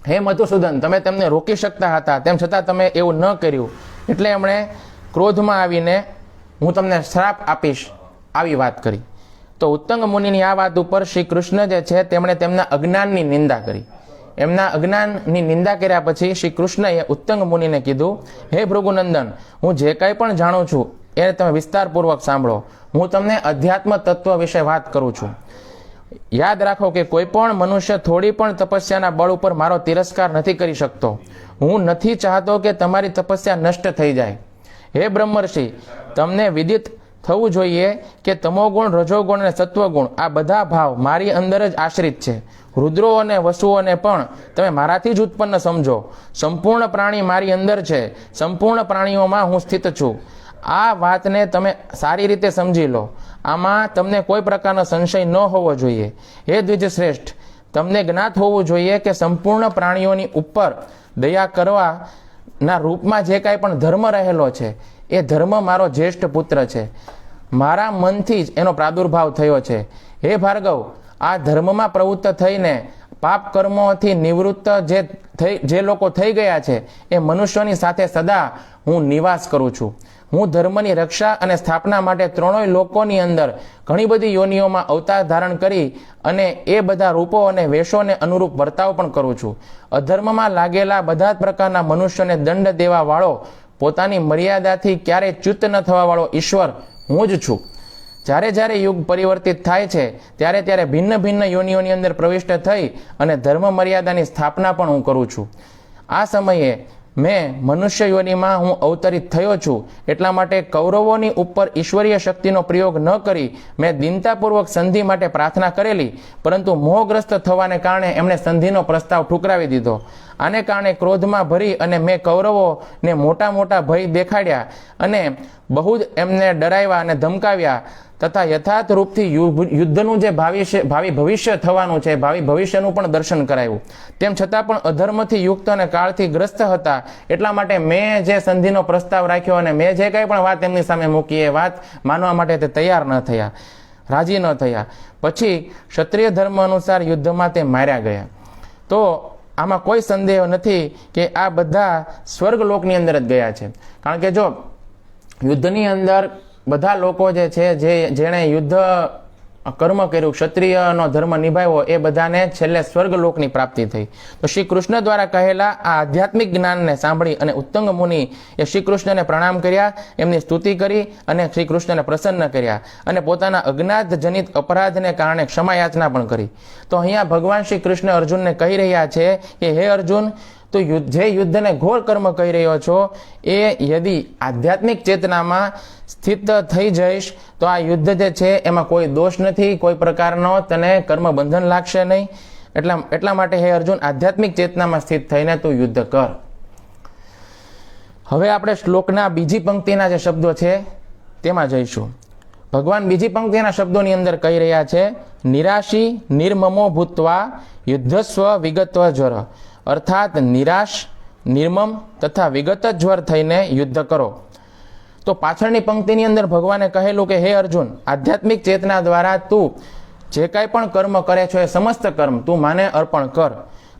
હે મધુસૂદન, તમે તેમને રોકી શકતા હતા, તેમ છતાં તમે એવું ન કર્યું, એટલે એમણે ક્રોધમાં આવીને હું તમને શ્રાપ આપીશ આવી વાત કરી. તો ઉત્તંગ મુનિની આ વાત ઉપર શ્રી કૃષ્ણ જે છે તેમણે તેમના અજ્ઞાનની નિંદા કરી. એમના અજ્ઞાનની નિંદા કર્યા પછી શ્રી કૃષ્ણએ ઉત્તંગ મુનિને કીધું, હે ભૃગુનંદન, હું જે કંઈ પણ જાણું છું એને તમે વિસ્તારપૂર્વક સાંભળો. હું તમને અધ્યાત્મ તત્વ વિશે વાત કરું છું. યાદ રાખો કે કોઈ પણ મનુષ્ય થોડી પણ તપસ્યાના બળ ઉપર મારો તિરસ્કાર નથી કરી શકતો. હું નથી ચાહતો કે તમારી તપસ્યા નષ્ટ થઈ જાય. હે બ્રહ્મર્ષિ, તમને વિદિત થવું જોઈએ કે તમોગુણ, રજોગુણ અને સત્વગુણ આ બધા ભાવ મારી અંદર જ આશ્રિત છે. રુદ્રો અને વસુઓને પણ તમે મારાથી જ ઉત્પન્ન સમજો. સંપૂર્ણ પ્રાણી મારી અંદર છે. સંપૂર્ણ પ્રાણીઓમાં હું સ્થિત છું. આ વાતને તમે સારી રીતે સમજી લો. આમાં તમને કોઈ પ્રકારનો સંશય ન હોવો જોઈએ. હે દ્વિજશ્રેષ્ઠ, તમને જ્ઞાત હોવું જોઈએ કે સંપૂર્ણ પ્રાણીઓની ઉપર દયા કરવાના રૂપમાં જે કાંઈ પણ ધર્મ રહેલો છે એ ધર્મ મારો જ્યેષ્ઠ પુત્ર છે. મારા મનથી જ એનો પ્રાદુર્ભાવ થયો છે. હે ભાર્ગવ, આ ધર્મમાં પ્રવૃત્ત થઈને પાપ કર્મોથી નિવૃત્ત જે લોકો થઈ ગયા છે એ મનુષ્યોની સાથે સદા હું નિવાસ કરું છું. હું ધર્મની રક્ષા અને સ્થાપના માટે ત્રણેય લોકોની અંદર ઘણી બધી યોનિઓમાં અવતાર ધારણ કરી અને એ બધા રૂપો અને વેશોને અનુરૂપ વર્તાવ પણ કરું છું. અધર્મમાં લાગેલા બધા જ પ્રકારના મનુષ્યોને દંડ દેવા વાળો, પોતાની મર્યાદાથી ક્યારેય ચ્યુત ન થવા વાળો ઈશ્વર હું જ છું. જ્યારે જ્યારે યુગ પરિવર્તિત થાય છે ત્યારે ત્યારે ભિન્ન ભિન્ન યોનિઓની અંદર પ્રવિષ્ટ થઈ અને ધર્મ મર્યાદાની સ્થાપના પણ હું કરું છું. આ સમયે મેં મનુષ્ય યોનિમાં હું અવતરિત થયો છું. એટલા માટે કૌરવોની ઉપર ઈશ્વરીય શક્તિનો પ્રયોગ ન કરી મેં દીનતાપૂર્વક સંધિ માટે પ્રાર્થના કરેલી, પરંતુ મોહગ્રસ્ત થવાને કારણે એમણે સંધિનો પ્રસ્તાવ ઠુકરાવી દીધો. આને કારણે ક્રોધમાં ભરી અને મેં કૌરવોને મોટા મોટા ભય દેખાડ્યા અને બહુ જ એમને ડરાવ્યા અને ધમકાવ્યા તથા યથાર્થ રૂપથી યુદ્ધનું જે ભાવિ ભવિષ્ય થવાનું છે, ભાવિ ભવિષ્યનું પણ દર્શન કરાવ્યું. તેમ છતાં પણ અધર્મથી યુક્ત અને કાળથી ગ્રસ્ત હતા. એટલા માટે મેં જે સંધિનો પ્રસ્તાવ રાખ્યો અને મેં જે કંઈ પણ વાત એમની સામે મૂકી એ વાત માનવા માટે તે તૈયાર ન થયા, રાજી ન થયા. પછી ક્ષત્રિય ધર્મ અનુસાર યુદ્ધમાં તે માર્યા ગયા. તો આમાં કોઈ સંદેહ નથી કે આ બધા સ્વર્ગલોકની અંદર જ ગયા છે. કારણ કે જો યુદ્ધની અંદર બધા લોકો જે છે જેણે યુદ્ધ કર્મ કર્યું, ક્ષત્રિયનો ધર્મ નિભાવ્યો, એ બધાને છેલ્લે સ્વર્ગલોકની પ્રાપ્તિ થઈ. તો શ્રી કૃષ્ણ દ્વારા કહેલા આ આધ્યાત્મિક જ્ઞાનને સાંભળી અને ઉત્તંગ મુનિ એ શ્રી કૃષ્ણને પ્રણામ કર્યા, એમની સ્તુતિ કરી અને શ્રી કૃષ્ણને પ્રસન્ન કર્યા અને પોતાના અજ્ઞાત જનિત અપરાધને કારણે ક્ષમાયાચના પણ કરી. તો અહીંયા ભગવાન શ્રી કૃષ્ણ અર્જુનને કહી રહ્યા છે કે હે અર્જુન, તો જે યુદ્ધને ઘોર કર્મ કહી રહ્યો છો એ યદિ આધ્યાત્મિક ચેતનામાં સ્થિત થઈ જઈશ તો આ યુદ્ધ જે છે એમાં કોઈ દોષ નથી, કોઈ પ્રકારનો તને કર્મ બંધન લાગશે નહીં. એટલા માટે હે અર્જુન, આધ્યાત્મિક ચેતનામાં સ્થિત થઈને તું યુદ્ધ કર. હવે આપણે શ્લોકના બીજી પંક્તિના જે શબ્દો છે તેમાં જઈશું. ભગવાન બીજી પંક્તિના શબ્દોની અંદર કહી રહ્યા છે, નિરાશી નિર્મમો ભૂત્વા યુદ્ધસ્વ વિગત્વ જ્વર. અર્થાત નિરાશ, નિર્મમ તથા વિગત જ્વર થઈને યુદ્ધ કરો. તો પાછળની પંક્તિની અંદર ભગવાને કહેલું કે હે અર્જુન, આધ્યાત્મિક ચેતના દ્વારા તું જે કાંઈ પણ કર્મ કરે છો એ સમસ્ત કર્મ તું માને અર્પણ કર.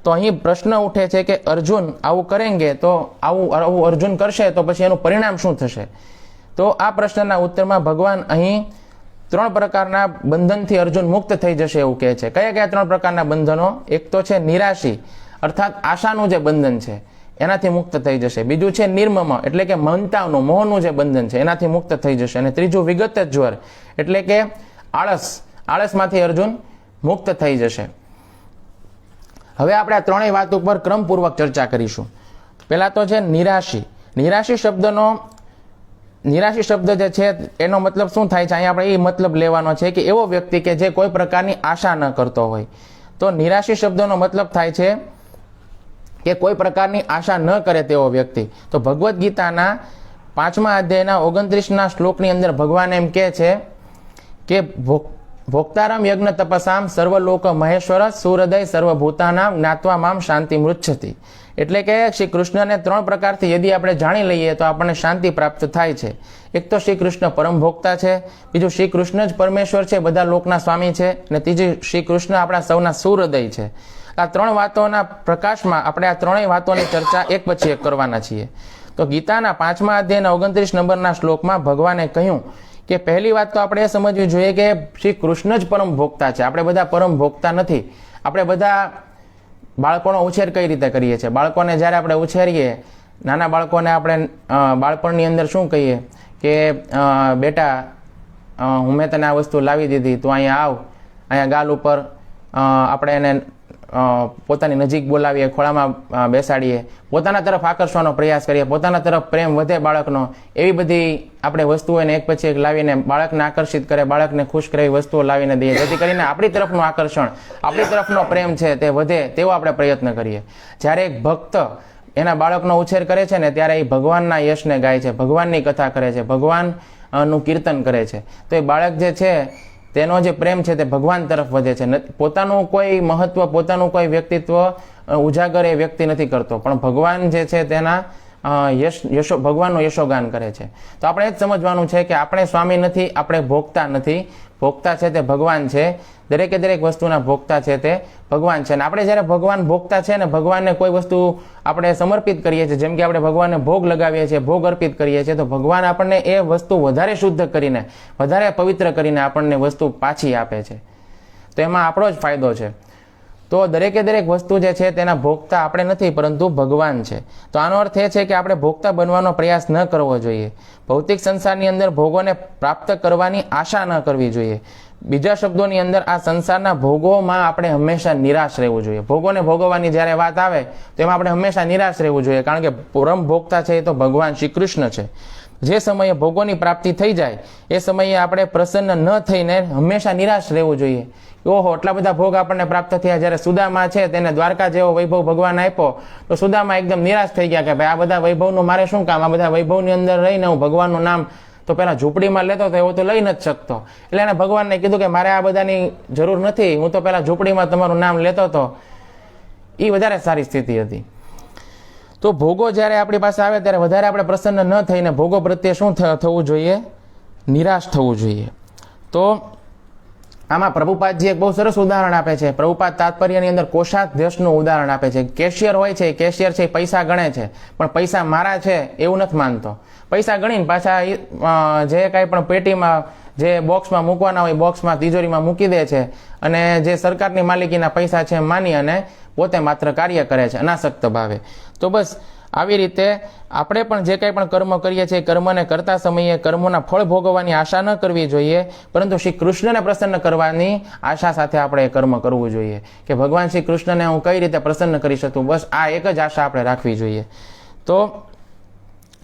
તો અહીં પ્રશ્ન ઉઠે છે કે અર્જુન આવું કરેંગે તો આવું અર્જુન કરશે તો પછી એનું પરિણામ શું થશે? તો આ પ્રશ્નના ઉત્તરમાં ભગવાન અહીં 3 પ્રકારના બંધનથી અર્જુન મુક્ત થઈ જશે એવું કહે છે. કયા કયા 3 પ્રકારના બંધનો? એક તો છે નિરાશી, અર્થાત આશાનું જે બંધન છે એનાથી મુક્ત થઈ જશે. બીજું છે નિર્મમ, એટલે કે મમતાનું, મોહનું જે બંધન છે એનાથી મુક્ત થઈ જશે. અને ત્રીજું વિગત જ્વર, એટલે કે આળસમાંથી અર્જુન મુક્ત થઈ જશે. હવે આપણે આ ત્રણેય વાત ઉપર ક્રમપૂર્વક ચર્ચા કરીશું. પહેલા તો છે નિરાશી. નિરાશી શબ્દ જે છે એનો મતલબ શું થાય છે? અહીંયા આપણે એ મતલબ લેવાનો છે કે એવો વ્યક્તિ કે જે કોઈ પ્રકારની આશા ન કરતો હોય. તો નિરાશી શબ્દનો મતલબ થાય છે કે કોઈ પ્રકારની આશા ન કરે તેવો વ્યક્તિ. તો ભગવદ્ ગીતાના 5મા અધ્યાયના 29ના શ્લોકની અંદર ભગવાન એમ કહે છે કે ભોક્તારામ યજ્ઞ તપસામ સર્વલોક મહેશ્વર સુહૃદય સર્વભૂતાનામ જ્ઞાત્વા મામ શાંતિ મૃચ્છતિ. એટલે કે શ્રી કૃષ્ણને 3 પ્રકારથી યદિ આપણે જાણી લઈએ તો આપણને શાંતિ પ્રાપ્ત થાય છે. એક તો શ્રી કૃષ્ણ પરમ ભોક્તા છે, બીજું શ્રી કૃષ્ણ જ પરમેશ્વર છે, બધા લોકના સ્વામી છે, અને ત્રીજું શ્રી કૃષ્ણ આપણા સૌના સુહૃદય છે. આ 3 વાતોના પ્રકાશમાં આપણે આ 3 વાતોની ચર્ચા એક પછી એક કરવાના છીએ. તો ગીતાના 5મા અધ્યાયના 29 નંબરના શ્લોકમાં ભગવાને કહ્યું કે પહેલી વાત તો આપણે એ સમજવી જોઈએ કે શ્રી કૃષ્ણ જ પરમ ભોક્તા છે. આપણે બધા પરમ ભોક્તા નથી. આપણે બધા બાળકોનો ઉછેર કઈ રીતે કરીએ છીએ? બાળકોને જ્યારે આપણે ઉછેરીએ, નાના બાળકોને આપણે બાળપણની અંદર શું કહીએ કે બેટા મેં તને આ વસ્તુ લાવી દીધી, તું અહીંયા આવ અહીંયા ગાલ ઉપર આપણે એને પોતાની નજીક બોલાવીએ, ખોળામાં બેસાડીએ, પોતાના તરફ આકર્ષવાનો પ્રયાસ કરીએ, પોતાના તરફ પ્રેમ વધે બાળકનો, એવી બધી આપણે વસ્તુઓ એને એક પછી એક લાવીને બાળકને આકર્ષિત કરે, બાળકને ખુશ કરે એવી વસ્તુઓ લાવીને દઈએ, જેથી કરીને આપણી તરફનું આકર્ષણ, આપણી તરફનો પ્રેમ છે તે વધે તેવો આપણે પ્રયત્ન કરીએ. જ્યારે એક ભક્ત એના બાળકનો ઉછેર કરે છે ને, ત્યારે એ ભગવાનના યશને ગાય છે, ભગવાનની કથા કરે છે, ભગવાનનું કીર્તન કરે છે. તો એ બાળક જે છે તેનો જે પ્રેમ છે તે ભગવાન તરફ વધે છે. પોતાનું કોઈ મહત્વ, પોતાનું કોઈ વ્યક્તિત્વ ઉજાગર એ વ્યક્તિ નથી કરતો, પણ ભગવાન જે છે તેના ભગવાનનું યશોગાન કરે છે. તો આપણે એ જ સમજવાનું છે કે આપણે સ્વામી નથી, આપણે ભોગતા નથી. ભોગતા છે તે ભગવાન છે, દરેકે દરેક વસ્તુના ભોગતા છે તે ભગવાન છે. અને આપણે જ્યારે ભગવાન ભોગતા છે ને, ભગવાનને કોઈ વસ્તુ આપણે સમર્પિત કરીએ છીએ, જેમ કે આપણે ભગવાનને ભોગ લગાવીએ છીએ, ભોગ અર્પિત કરીએ છીએ, તો ભગવાન આપણને એ વસ્તુ વધારે શુદ્ધ કરીને, વધારે પવિત્ર કરીને આપણને વસ્તુ પાછી આપે છે. તો એમાં આપણો જ ફાયદો છે. તો દરેકે દરેક વસ્તુ જે છે તેના ભોગતા આપણે નથી, પરંતુ ભગવાન છે. તો આનો અર્થ એ છે કે આપણે ભોગતા બનવાનો પ્રયાસ ન કરવો જોઈએ. ભૌતિક સંસારની અંદર ભોગોને પ્રાપ્ત કરવાની આશા ન કરવી જોઈએ. બીજા શબ્દોની અંદર આ સંસારના ભોગોમાં આપણે હંમેશા નિરાશ રહેવું જોઈએ. ભોગોને ભોગવવાની જ્યારે વાત આવે તો એમાં આપણે હંમેશા નિરાશ રહેવું જોઈએ, કારણ કે પરમ ભોગતા છે એ તો ભગવાન શ્રી કૃષ્ણ છે. જે સમયે ભોગોની પ્રાપ્તિ થઈ જાય એ સમયે આપણે પ્રસન્ન ન થઈને હંમેશા નિરાશ રહેવું જોઈએ. ઓહો, એટલા બધા ભોગ આપણને પ્રાપ્ત થયા. જ્યારે સુદામા છે તેને દ્વારકા જેવો વૈભવ ભગવાન આપ્યો તો સુદામા એકદમ નિરાશ થઈ ગયા કે ભાઈ આ બધા વૈભવનું મારે શું કામ, આ બધા વૈભવની અંદર રહીને હું ભગવાનનું નામ તો પેલા ઝૂંપડીમાં લેતો હતો એવો તો લઈ નથી શકતો. એટલે એને ભગવાનને કીધું કે મારે આ બધાની જરૂર નથી, હું તો પેલા ઝૂંપડીમાં તમારું નામ લેતો હતો. એ વધારે સારી સ્થિતિ હતી. તો ભોગો જ્યારે આપણી પાસે આવે ત્યારે વધારે આપણે પ્રસન્ન ન થઈને ભોગો પ્રત્યે શું થવું જોઈએ? નિરાશ થવું જોઈએ. તો આમાં પ્રભુપાદજી એક બહુ સરસ ઉદાહરણ આપે છે. પ્રભુપાદ તાત્પર્યની અંદર કોષાધ્યક્ષનું ઉદાહરણ આપે છે. કેશિયર હોય છે, કેશિયર છે, પૈસા ગણે છે, પણ પૈસા મારા છે એવું નથી માનતો. પૈસા ગણીને પાછા જે કાંઈ પણ પેટીમાં, જે બોક્સમાં મૂકવાના હોય બોક્સમાં, તિજોરીમાં મૂકી દે છે, અને જે સરકારની માલિકીના પૈસા છે માની અને પોતે માત્ર કાર્ય કરે છે અનાસક્ત ભાવે. તો બસ આવી રીતે આપણે પણ જે કંઈ પણ કર્મ કરીએ છીએ, કર્મને કરતા સમયે કર્મોના ફળ ભોગવવાની આશા ન કરવી જોઈએ, પરંતુ શ્રી કૃષ્ણને પ્રસન્ન કરવાની આશા સાથે આપણે કર્મ કરવું જોઈએ કે ભગવાન શ્રી કૃષ્ણને હું કઈ રીતે પ્રસન્ન કરી શકું. બસ આ એક જ આશા આપણે રાખવી જોઈએ. તો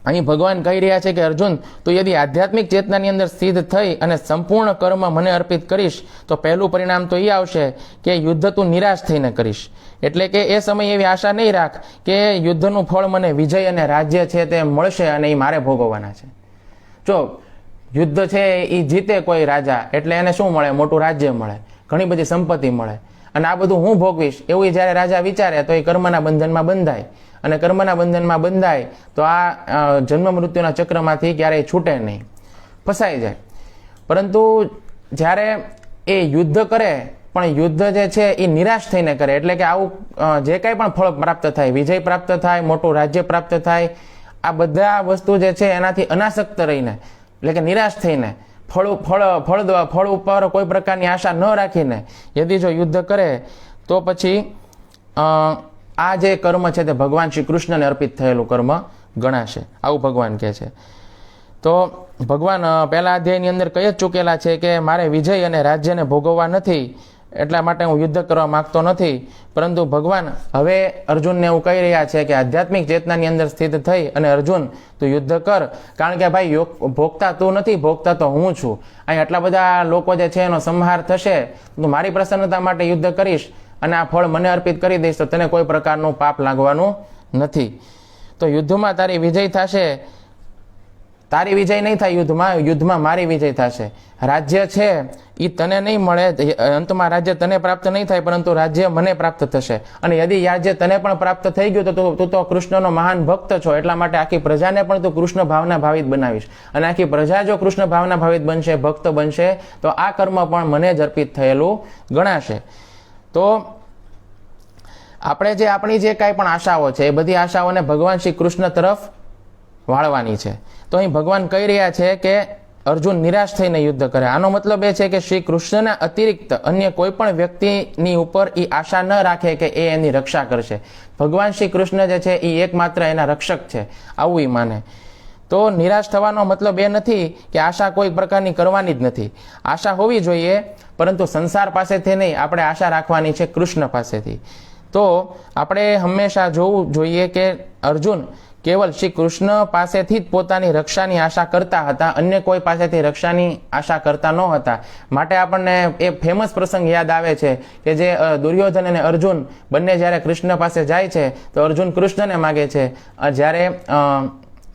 અહીં ભગવાન કહી રહ્યા છે કે અર્જુન, તું યદિ આધ્યાત્મિક ચેતનાની અંદર સ્થિત થઈ અને સંપૂર્ણ કર્મ મને અર્પિત કરીશ તો પહેલું પરિણામ તો એ આવશે કે યુદ્ધ તું નિરાશ થઈને કરીશ. એટલે કે એ સમયે એવી આશા નહીં રાખ કે યુદ્ધનું ફળ મને વિજય અને રાજ્ય છે તે મળશે અને એ મારે ભોગવવાના છે. જો યુદ્ધ છે એ જીતે કોઈ રાજા એટલે એને શું મળે? મોટું રાજ્ય મળે, ઘણી બધી સંપત્તિ મળે, અને આ બધું હું ભોગવીશ એવું જ્યારે રાજા વિચારે તો એ કર્મના બંધનમાં બંધાય, અને કર્મના બંધનમાં બંધાય તો આ જન્મ મૃત્યુના ચક્રમાંથી ક્યારેય છૂટે નહીં, ફસાઈ જાય. પરંતુ જ્યારે એ યુદ્ધ કરે, પણ યુદ્ધ જે છે એ નિરાશ થઈને કરે, એટલે કે આવું જે કાંઈ પણ ફળ પ્રાપ્ત થાય, વિજય પ્રાપ્ત થાય, મોટું રાજ્ય પ્રાપ્ત થાય, આ બધા વસ્તુ જે છે એનાથી અનાસક્ત રહીને, એટલે કે નિરાશ થઈને, ફળ ઉપર કોઈ પ્રકારની આશા ન રાખીને યદિ જો યુદ્ધ કરે તો પછી આ જે કર્મ છે તે ભગવાન શ્રી કૃષ્ણને અર્પિત થયેલું કર્મ ગણાશે, આવું ભગવાન કહે છે. તો ભગવાન પહેલા અધ્યાયની અંદર કહી જ ચૂકેલા છે કે મારે વિજય અને રાજ્યને ભોગવવા નથી, એટલા માટે હું યુદ્ધ કરવા માંગતો નથી. પરંતુ ભગવાન હવે અર્જુનને એવું કહી રહ્યા છે કે આધ્યાત્મિક ચેતનાની અંદર સ્થિત થઈ અને અર્જુન તું યુદ્ધ કર, કારણ કે ભાઈ ભોગતા તું નથી, ભોગતા તો હું છું. અહીં આટલા બધા લોકો જે છે એનો સંહાર થશે, તું મારી પ્રસન્નતા માટે યુદ્ધ કરીશ અને આ ફળ મને અર્પિત કરી દઈશ તો તને કોઈ પ્રકારનું પાપ લાગવાનું નથી. તો યુદ્ધમાં તારી વિજય થશે, તારી વિજય નહીં થાય યુદ્ધમાં મારી વિજય થશે. રાજ્ય છે એ તને નહીં મળે, અંતમાં રાજ્ય તને પ્રાપ્ત નહીં થાય, પરંતુ રાજ્ય મને પ્રાપ્ત થશે. અને યદિ રાજ્ય તને પણ પ્રાપ્ત થઈ ગયું તો તું તો કૃષ્ણનો મહાન ભક્ત છો, એટલા માટે આખી પ્રજાને પણ તું કૃષ્ણ ભાવના ભાવિત બનાવીશ. અને આખી પ્રજા જો કૃષ્ણ ભાવના ભાવિત બનશે, ભક્ત બનશે, તો આ કર્મ પણ મને જ અર્પિત થયેલું ગણાશે. તો આપણે જે આપણી જે કાંઈ પણ આશાઓ છે એ બધી આશાઓને ભગવાન શ્રી કૃષ્ણ તરફ વાળવાની છે. તો અહીં ભગવાન કહી રહ્યા છે કે અર્જુન નિરાશ થઈને યુદ્ધ કરે. આનો મતલબ એ છે કે શ્રી કૃષ્ણના અતિરિક્ત અન્ય કોઈ પણ વ્યક્તિની ઉપર એ આશા ન રાખે કે એ એની રક્ષા કરશે. ભગવાન શ્રી કૃષ્ણ જે છે એ એકમાત્ર એના રક્ષક છે, આવું એ માને. તો નિરાશ થવાનો મતલબ એ નથી કે આશા કોઈ પ્રકારની કરવાની જ નથી. આશા હોવી જોઈએ, પરંતુ સંસાર પાસેથી નહીં, આપણે આશા રાખવાની છે કૃષ્ણ પાસેથી. તો આપણે હંમેશા જોવું જોઈએ કે અર્જુન કેવલ શ્રી કૃષ્ણ પાસેથી જ પોતાની રક્ષાની આશા કરતા હતા, અન્ય કોઈ પાસેથી રક્ષાની આશા કરતા ન હતા. માટે આપણને એ ફેમસ પ્રસંગ યાદ આવે છે કે જે દુર્યોધન અને અર્જુન બંને જ્યારે કૃષ્ણ પાસે જાય છે તો અર્જુન કૃષ્ણને માગે છે, જ્યારે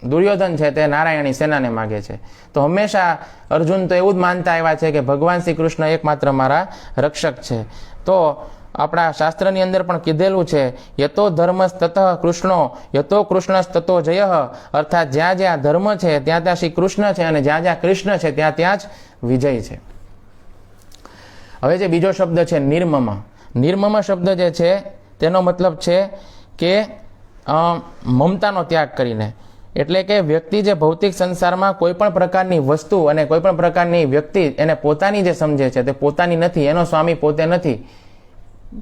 દુર્યોધન છે તે નારાયણી સેનાને માગે છે. તો હંમેશા અર્જુન તો એવું જ માનતા આવ્યા છે કે ભગવાન શ્રી કૃષ્ણ એકમાત્ર મારા રક્ષક છે. તો આપણા શાસ્ત્રની અંદર પણ કીધેલું છે, યતો ધર્મસ્તતઃ કૃષ્ણો યતો કૃષ્ણસ્તતો જય, અર્થાત જ્યાં જ્યાં ધર્મ છે ત્યાં ત્યાં શ્રી કૃષ્ણ છે, અને જ્યાં જ્યાં કૃષ્ણ છે ત્યાં ત્યાં જ વિજય છે. હવે જે બીજો શબ્દ છે નિર્મમ, નિર્મમ શબ્દ જે છે તેનો મતલબ છે કે મમતાનો ત્યાગ કરીને. એટલે કે વ્યક્તિ જે ભૌતિક સંસારમાં કોઈ પણ પ્રકારની વસ્તુ અને કોઈ પણ પ્રકારની વ્યક્તિ એને પોતાની જે સમજે છે તે પોતાની નથી, એનો સ્વામી પોતે નથી.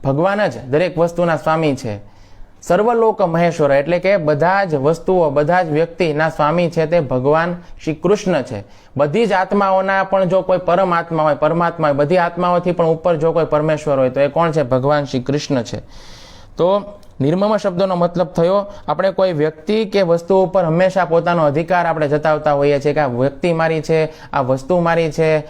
ભગવાન જ દરેક વસ્તુના સ્વામી છે. સર્વલોક મહેશ્વર, એટલે કે બધા જ વસ્તુઓ, બધા જ વ્યક્તિના સ્વામી છે તે ભગવાન શ્રી કૃષ્ણ છે. બધી જ આત્માઓના પણ જો કોઈ પરમાત્મા હોય, પરમાત્મા હોય, બધી આત્માઓથી પણ ઉપર જો કોઈ પરમેશ્વર હોય તો એ કોણ છે? ભગવાન શ્રી કૃષ્ણ છે. તો નિર્મમ શબ્દનો મતલબ થયો, આપણે કોઈ વ્યક્તિ કે વસ્તુ ઉપર હંમેશા પોતાનો અધિકાર આપણે જતાવતા હોઈએ છીએ કે આ વ્યક્તિ મારી છે, આ વસ્તુ મારી છે,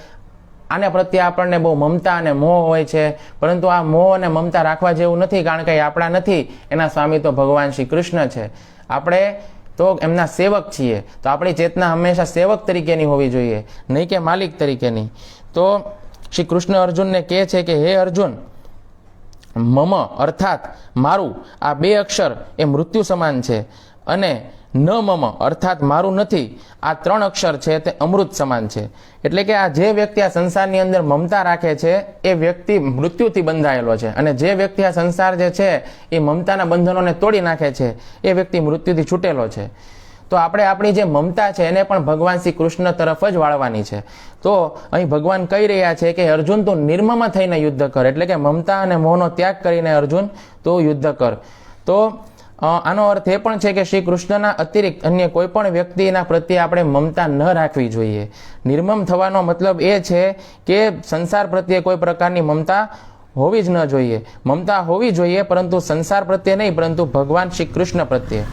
આને પ્રત્યે આપણને બહુ મમતા અને મોહ હોય છે. પરંતુ આ મોહ અને મમતા રાખવા જેવું નથી, કારણ કે એ આપણા નથી, એના સ્વામી તો ભગવાન શ્રી કૃષ્ણ છે. આપણે તો એમના સેવક છીએ, તો આપણી ચેતના હંમેશા સેવક તરીકેની હોવી જોઈએ, નહીં કે માલિક તરીકેની. તો શ્રી કૃષ્ણ અર્જુનને કહે છે કે હે અર્જુન, મમ અર્થાત મારું, આ બે અક્ષર એ મૃત્યુ સમાન છે, અને ન મમ અર્થાત મારું નથી, આ ત્રણ અક્ષર છે તે અમૃત સમાન છે. એટલે કે આ જે વ્યક્તિ આ સંસારની અંદર મમતા રાખે છે એ વ્યક્તિ મૃત્યુથી બંધાયેલો છે, અને જે વ્યક્તિ આ સંસાર જે છે એ મમતાના બંધનોને તોડી નાખે છે એ વ્યક્તિ મૃત્યુથી છૂટેલો છે. તો આપણે આપણી જે મમતા છે એને પણ ભગવાન શ્રી કૃષ્ણ તરફ જ વાળવાની છે. તો અહીં ભગવાન કહી રહ્યા છે કે અર્જુન તું નિર્મમ થઈને યુદ્ધ કર, એટલે કે મમતા અને મોહનો ત્યાગ કરીને અર્જુન તું યુદ્ધ કર. તો આનો અર્થ એ પણ છે કે શ્રી કૃષ્ણના અતિરિક્ત અન્ય કોઈ પણ વ્યક્તિના પ્રત્યે આપણે મમતા ન રાખવી જોઈએ. નિર્મમ થવાનો મતલબ એ છે કે સંસાર પ્રત્યે કોઈ પ્રકારની મમતા હોવી જ ન જોઈએ. મમતા હોવી જોઈએ, પરંતુ સંસાર પ્રત્યે નહીં, પરંતુ ભગવાન શ્રી કૃષ્ણ પ્રત્યે.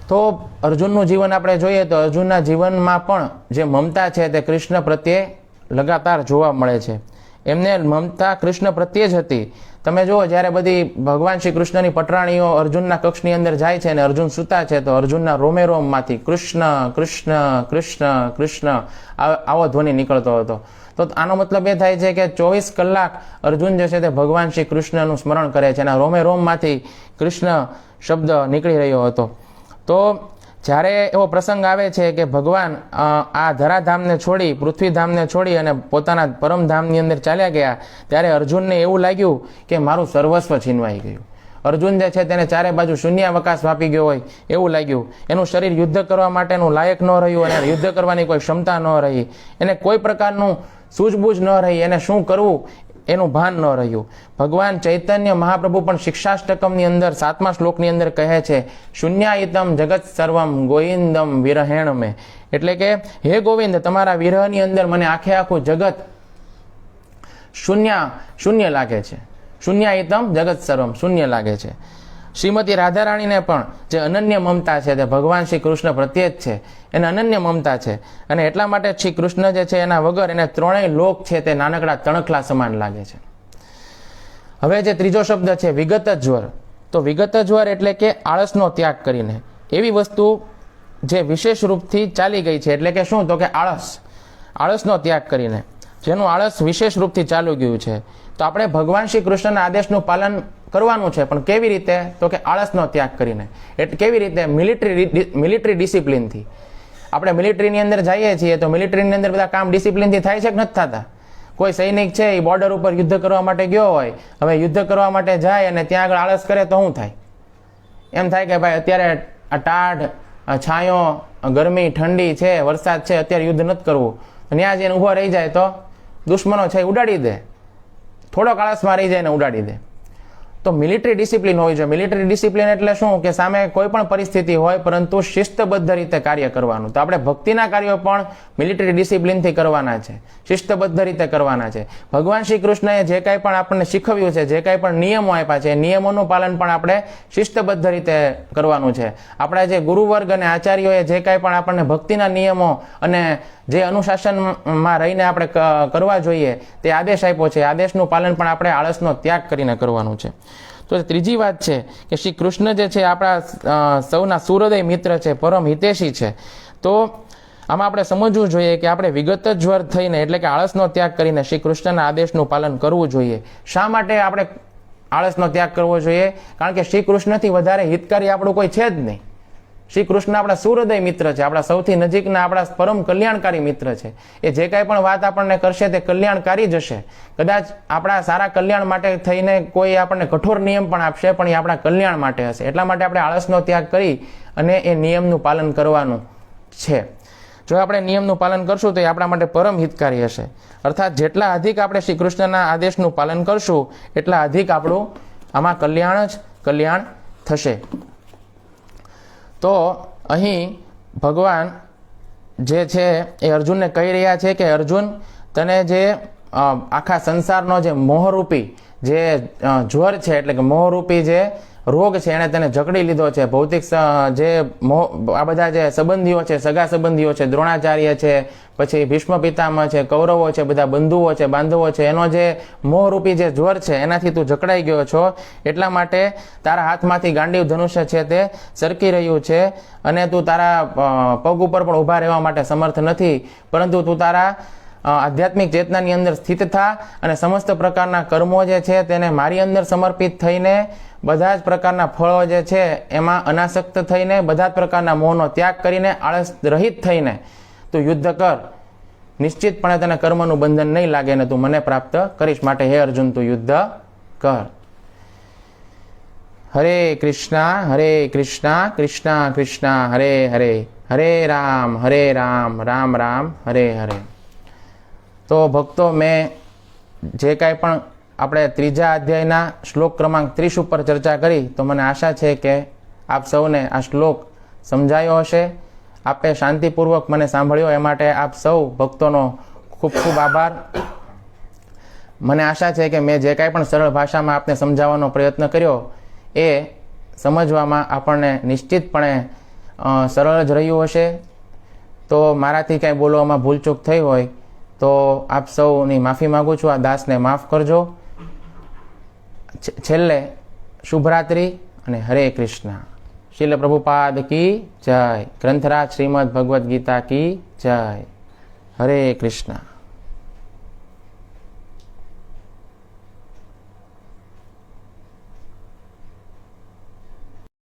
તો અર્જુનનું જીવન આપણે જોઈએ તો અર્જુનના જીવનમાં પણ જે મમતા છે તે કૃષ્ણ પ્રત્યે લગાતાર જોવા મળે છે. એમને મમતા કૃષ્ણ પ્રત્યે જ હતી. તમે જુઓ, જ્યારે બધી ભગવાન શ્રી કૃષ્ણની પટરાણીઓ અર્જુનના કક્ષની અંદર જાય છે અને અર્જુન સૂતા છે તો અર્જુનના રોમે રોમમાંથી કૃષ્ણ કૃષ્ણ કૃષ્ણ કૃષ્ણ આવો ધ્વનિ નીકળતો હતો. તો આનો મતલબ એ થાય છે કે 24 કલાક અર્જુન જે છે તે ભગવાન શ્રી કૃષ્ણનું સ્મરણ કરે છે અને રોમે રોમમાંથી કૃષ્ણ શબ્દ નીકળી રહ્યો હતો. તો જ્યારે એવો પ્રસંગ આવે છે કે ભગવાન આ ધરાધામને છોડી, પૃથ્વીધામને છોડી અને પોતાના પરમધામની અંદર ચાલ્યા ગયા, ત્યારે અર્જુનને એવું લાગ્યું કે મારું સર્વસ્વ છીનવાઈ ગયું. અર્જુન જે છે તેને ચારે બાજુ શૂન્યાવકાશ વાપી ગયો હોય એવું લાગ્યું. એનું શરીર યુદ્ધ કરવા માટેનું લાયક ન રહ્યું, અને યુદ્ધ કરવાની કોઈ ક્ષમતા ન રહી, એને કોઈ પ્રકારનું સૂઝબૂઝ ન રહી, એને શું કરવું એનું ભાન ન રહ્યું. ભગવાન ચૈતન્ય મહાપ્રભુ પણ શિક્ષાષ્ટકમની અંદર 7મા શ્લોકની અંદર કહે છે, શૂન્યાયિતમ જગત સર્વમ ગોવિંદમ વિરહેણ મેં. એટલે કે હે ગોવિંદ, તમારા વિરહની અંદર મને આખે આખું જગત શૂન્ય લાગે છે. શૂન્યાયિતમ જગત સર્વમ, શૂન્ય લાગે છે. શ્રીમતી રાધારાણીને પણ જે અનન્ય મમતા છે તે ભગવાન શ્રી કૃષ્ણ પ્રત્યે જ છે, એને અનન્ય મમતા છે. અને એટલા માટે શ્રી કૃષ્ણ જે છે એના વગર એને ત્રણેય લોક છે તે નાનકડા તણખલા સમાન લાગે છે. હવે જે ત્રીજો શબ્દ છે વિગત જ્વર, તો વિગત જ્વર એટલે કે આળસનો ત્યાગ કરીને. એવી વસ્તુ જે વિશેષ રૂપથી ચાલી ગઈ છે, એટલે કે શું? તો કે આળસનો ત્યાગ કરીને, જેનું આળસ વિશેષ રૂપથી ચાલુ ગયું છે. તો આપણે ભગવાન શ્રી કૃષ્ણના આદેશનું પાલન કરવાનું છે, પણ કેવી રીતે? તો કે આળસનો ત્યાગ કરીને. એટલે કેવી રીતે? મિલિટરી ડિસિપ્લિનથી. આપણે મિલિટરીની અંદર જઈએ છીએ તો મિલિટરીની અંદર બધા કામ ડિસિપ્લિનથી થાય છે કે નથી થતા? કોઈ સૈનિક છે એ બોર્ડર ઉપર યુદ્ધ કરવા માટે ગયો હોય, હવે યુદ્ધ કરવા માટે જાય અને ત્યાં આગળ આળસ કરે તો શું થાય? એમ થાય કે ભાઈ અત્યારે આ ટાઢ, છાંયો, ગરમી, ઠંડી છે, વરસાદ છે, અત્યારે યુદ્ધ નથી કરવું. ત્યાં જઈને ઊભો રહી જાય તો દુશ્મનો છે ઉડાડી દે, થોડોક આળસમાં રહી જાય ને ઉડાડી દે. તો મિલિટરી ડિસિપ્લિન હોવી જોઈએ. મિલિટરી ડિસિપ્લિન એટલે શું કે સામે કોઈ પણ પરિસ્થિતિ હોય પરંતુ શિસ્તબદ્ધ રીતે કાર્ય કરવાનું. તો આપણે ભક્તિના કાર્યો પણ મિલિટરી ડિસિપ્લિનથી કરવાના છે, શિસ્તબદ્ધ રીતે કરવાના છે. ભગવાન શ્રી કૃષ્ણએ જે કાંઈ પણ આપણને શીખવ્યું છે, જે કાંઈ પણ નિયમો આપ્યા છે, એ નિયમોનું પાલન પણ આપણે શિસ્તબદ્ધ રીતે કરવાનું છે. આપણા જે ગુરુવર્ગ અને આચાર્યોએ જે કાંઈ પણ આપણને ભક્તિના નિયમો અને જે અનુશાસનમાં રહીને આપણે કરવા જોઈએ તે આદેશ આપ્યો છે, આદેશનું પાલન પણ આપણે આળસનો ત્યાગ કરીને કરવાનું છે. તો ત્રીજી વાત છે કે શ્રી કૃષ્ણ જે છે આપણા સૌના સુહૃદય મિત્ર છે, પરમ હિતેશી છે. તો આમાં આપણે સમજવું જોઈએ કે આપણે વિગતજ્વર થઈને એટલે કે આળસનો ત્યાગ કરીને શ્રી કૃષ્ણના આદેશનું પાલન કરવું જોઈએ. શા માટે આપણે આળસનો ત્યાગ કરવો જોઈએ? કારણ કે શ્રી કૃષ્ણથી વધારે હિતકારી આપણું કોઈ છે જ નહીં. શ્રી કૃષ્ણ આપણા સુહૃદય મિત્ર છે, આપણા સૌથી નજીકના, આપણા પરમ કલ્યાણકારી મિત્ર છે. એ જે કાંઈ પણ વાત આપણને કરશે તે કલ્યાણકારી જ હશે. કદાચ આપણા સારા કલ્યાણ માટે થઈને કોઈ આપણને કઠોર નિયમ પણ આપશે, પણ એ આપણા કલ્યાણ માટે હશે. એટલા માટે આપણે આળસનો ત્યાગ કરી અને એ નિયમનું પાલન કરવાનું છે. જો આપણે નિયમનું પાલન કરશું તો એ આપણા માટે પરમ હિતકારી હશે. અર્થાત જેટલા અધિક આપણે શ્રી કૃષ્ણના આદેશનું પાલન કરશું એટલા અધિક આપણું આમાં કલ્યાણ જ કલ્યાણ થશે. તો અહીં ભગવાન જે છે એ અર્જુનને કહી રહ્યા છે કે અર્જુન, તને જે આખા સંસારનો જે મોહરૂપી જે જ્વર છે એટલે કે મોહરૂપી જે રોગ છે એને તેને જકડી લીધો છે. ભૌતિક જે આ બધા જે સંબંધીઓ છે, સગા સંબંધીઓ છે, દ્રોણાચાર્ય છે, પછી ભીષ્મ પિતામહ છે, કૌરવો છે, બધા બંધુઓ છે, બાંધવો છે, એનો જે મોહરૂપી જે જ્વર છે એનાથી તું જકડાઈ ગયો છો. એટલા માટે તારા હાથમાંથી ગાંડીવ ધનુષ્ય છે તે સરકી રહ્યું છે અને તું તારા પગ ઉપર પણ ઊભા રહેવા માટે સમર્થ નથી. પરંતુ તું તારા આધ્યાત્મિક ચેતનાની અંદર સ્થિત થા અને સમસ્ત પ્રકારના કર્મો જે છે તેને મારી અંદર સમર્પિત થઈને બધા જ પ્રકારના ફળો જે છે એમાં અનાસક્ત થઈને બધા જ પ્રકારના મોહનો ત્યાગ કરીને આળસ રહિત થઈને તું યુદ્ધ કર. નિશ્ચિતપણે તને કર્મનું બંધન નહીં લાગે ને તું મને પ્રાપ્ત કરીશ. માટે હે અર્જુન, તું યુદ્ધ કર. હરે કૃષ્ણ કૃષ્ણ કૃષ્ણ હરે હરે, હરે રામ રામ રામ હરે હરે. તો ભક્તો, મેં જે કાંઈ પણ આપણે ત્રીજા અધ્યાયના શ્લોક ક્રમાંક 30 ઉપર ચર્ચા કરી, તો મને આશા છે કે આપ સૌને આ શ્લોક સમજાયો હશે. આપે શાંતિપૂર્વક મને સાંભળ્યો એ માટે આપ સૌ ભક્તોનો ખૂબ ખૂબ આભાર. મને આશા છે કે મેં જે કાંઈ પણ સરળ ભાષામાં આપને સમજાવવાનો પ્રયત્ન કર્યો એ સમજવામાં આપણને નિશ્ચિતપણે સરળ જ રહ્યું હશે. તો મારાથી કાંઈ બોલવામાં ભૂલચૂક થઈ હોય તો આપ સૌની માફી માગું છું. આ દાસને માફ કરજો. છેલ્લે શુભરાત્રિ અને હરે કૃષ્ણ. શીલ પ્રભુપાદ કી જય. ગ્રંથરાજ શ્રીમદ ભગવદ્ ગીતા કી જય. હરે કૃષ્ણ.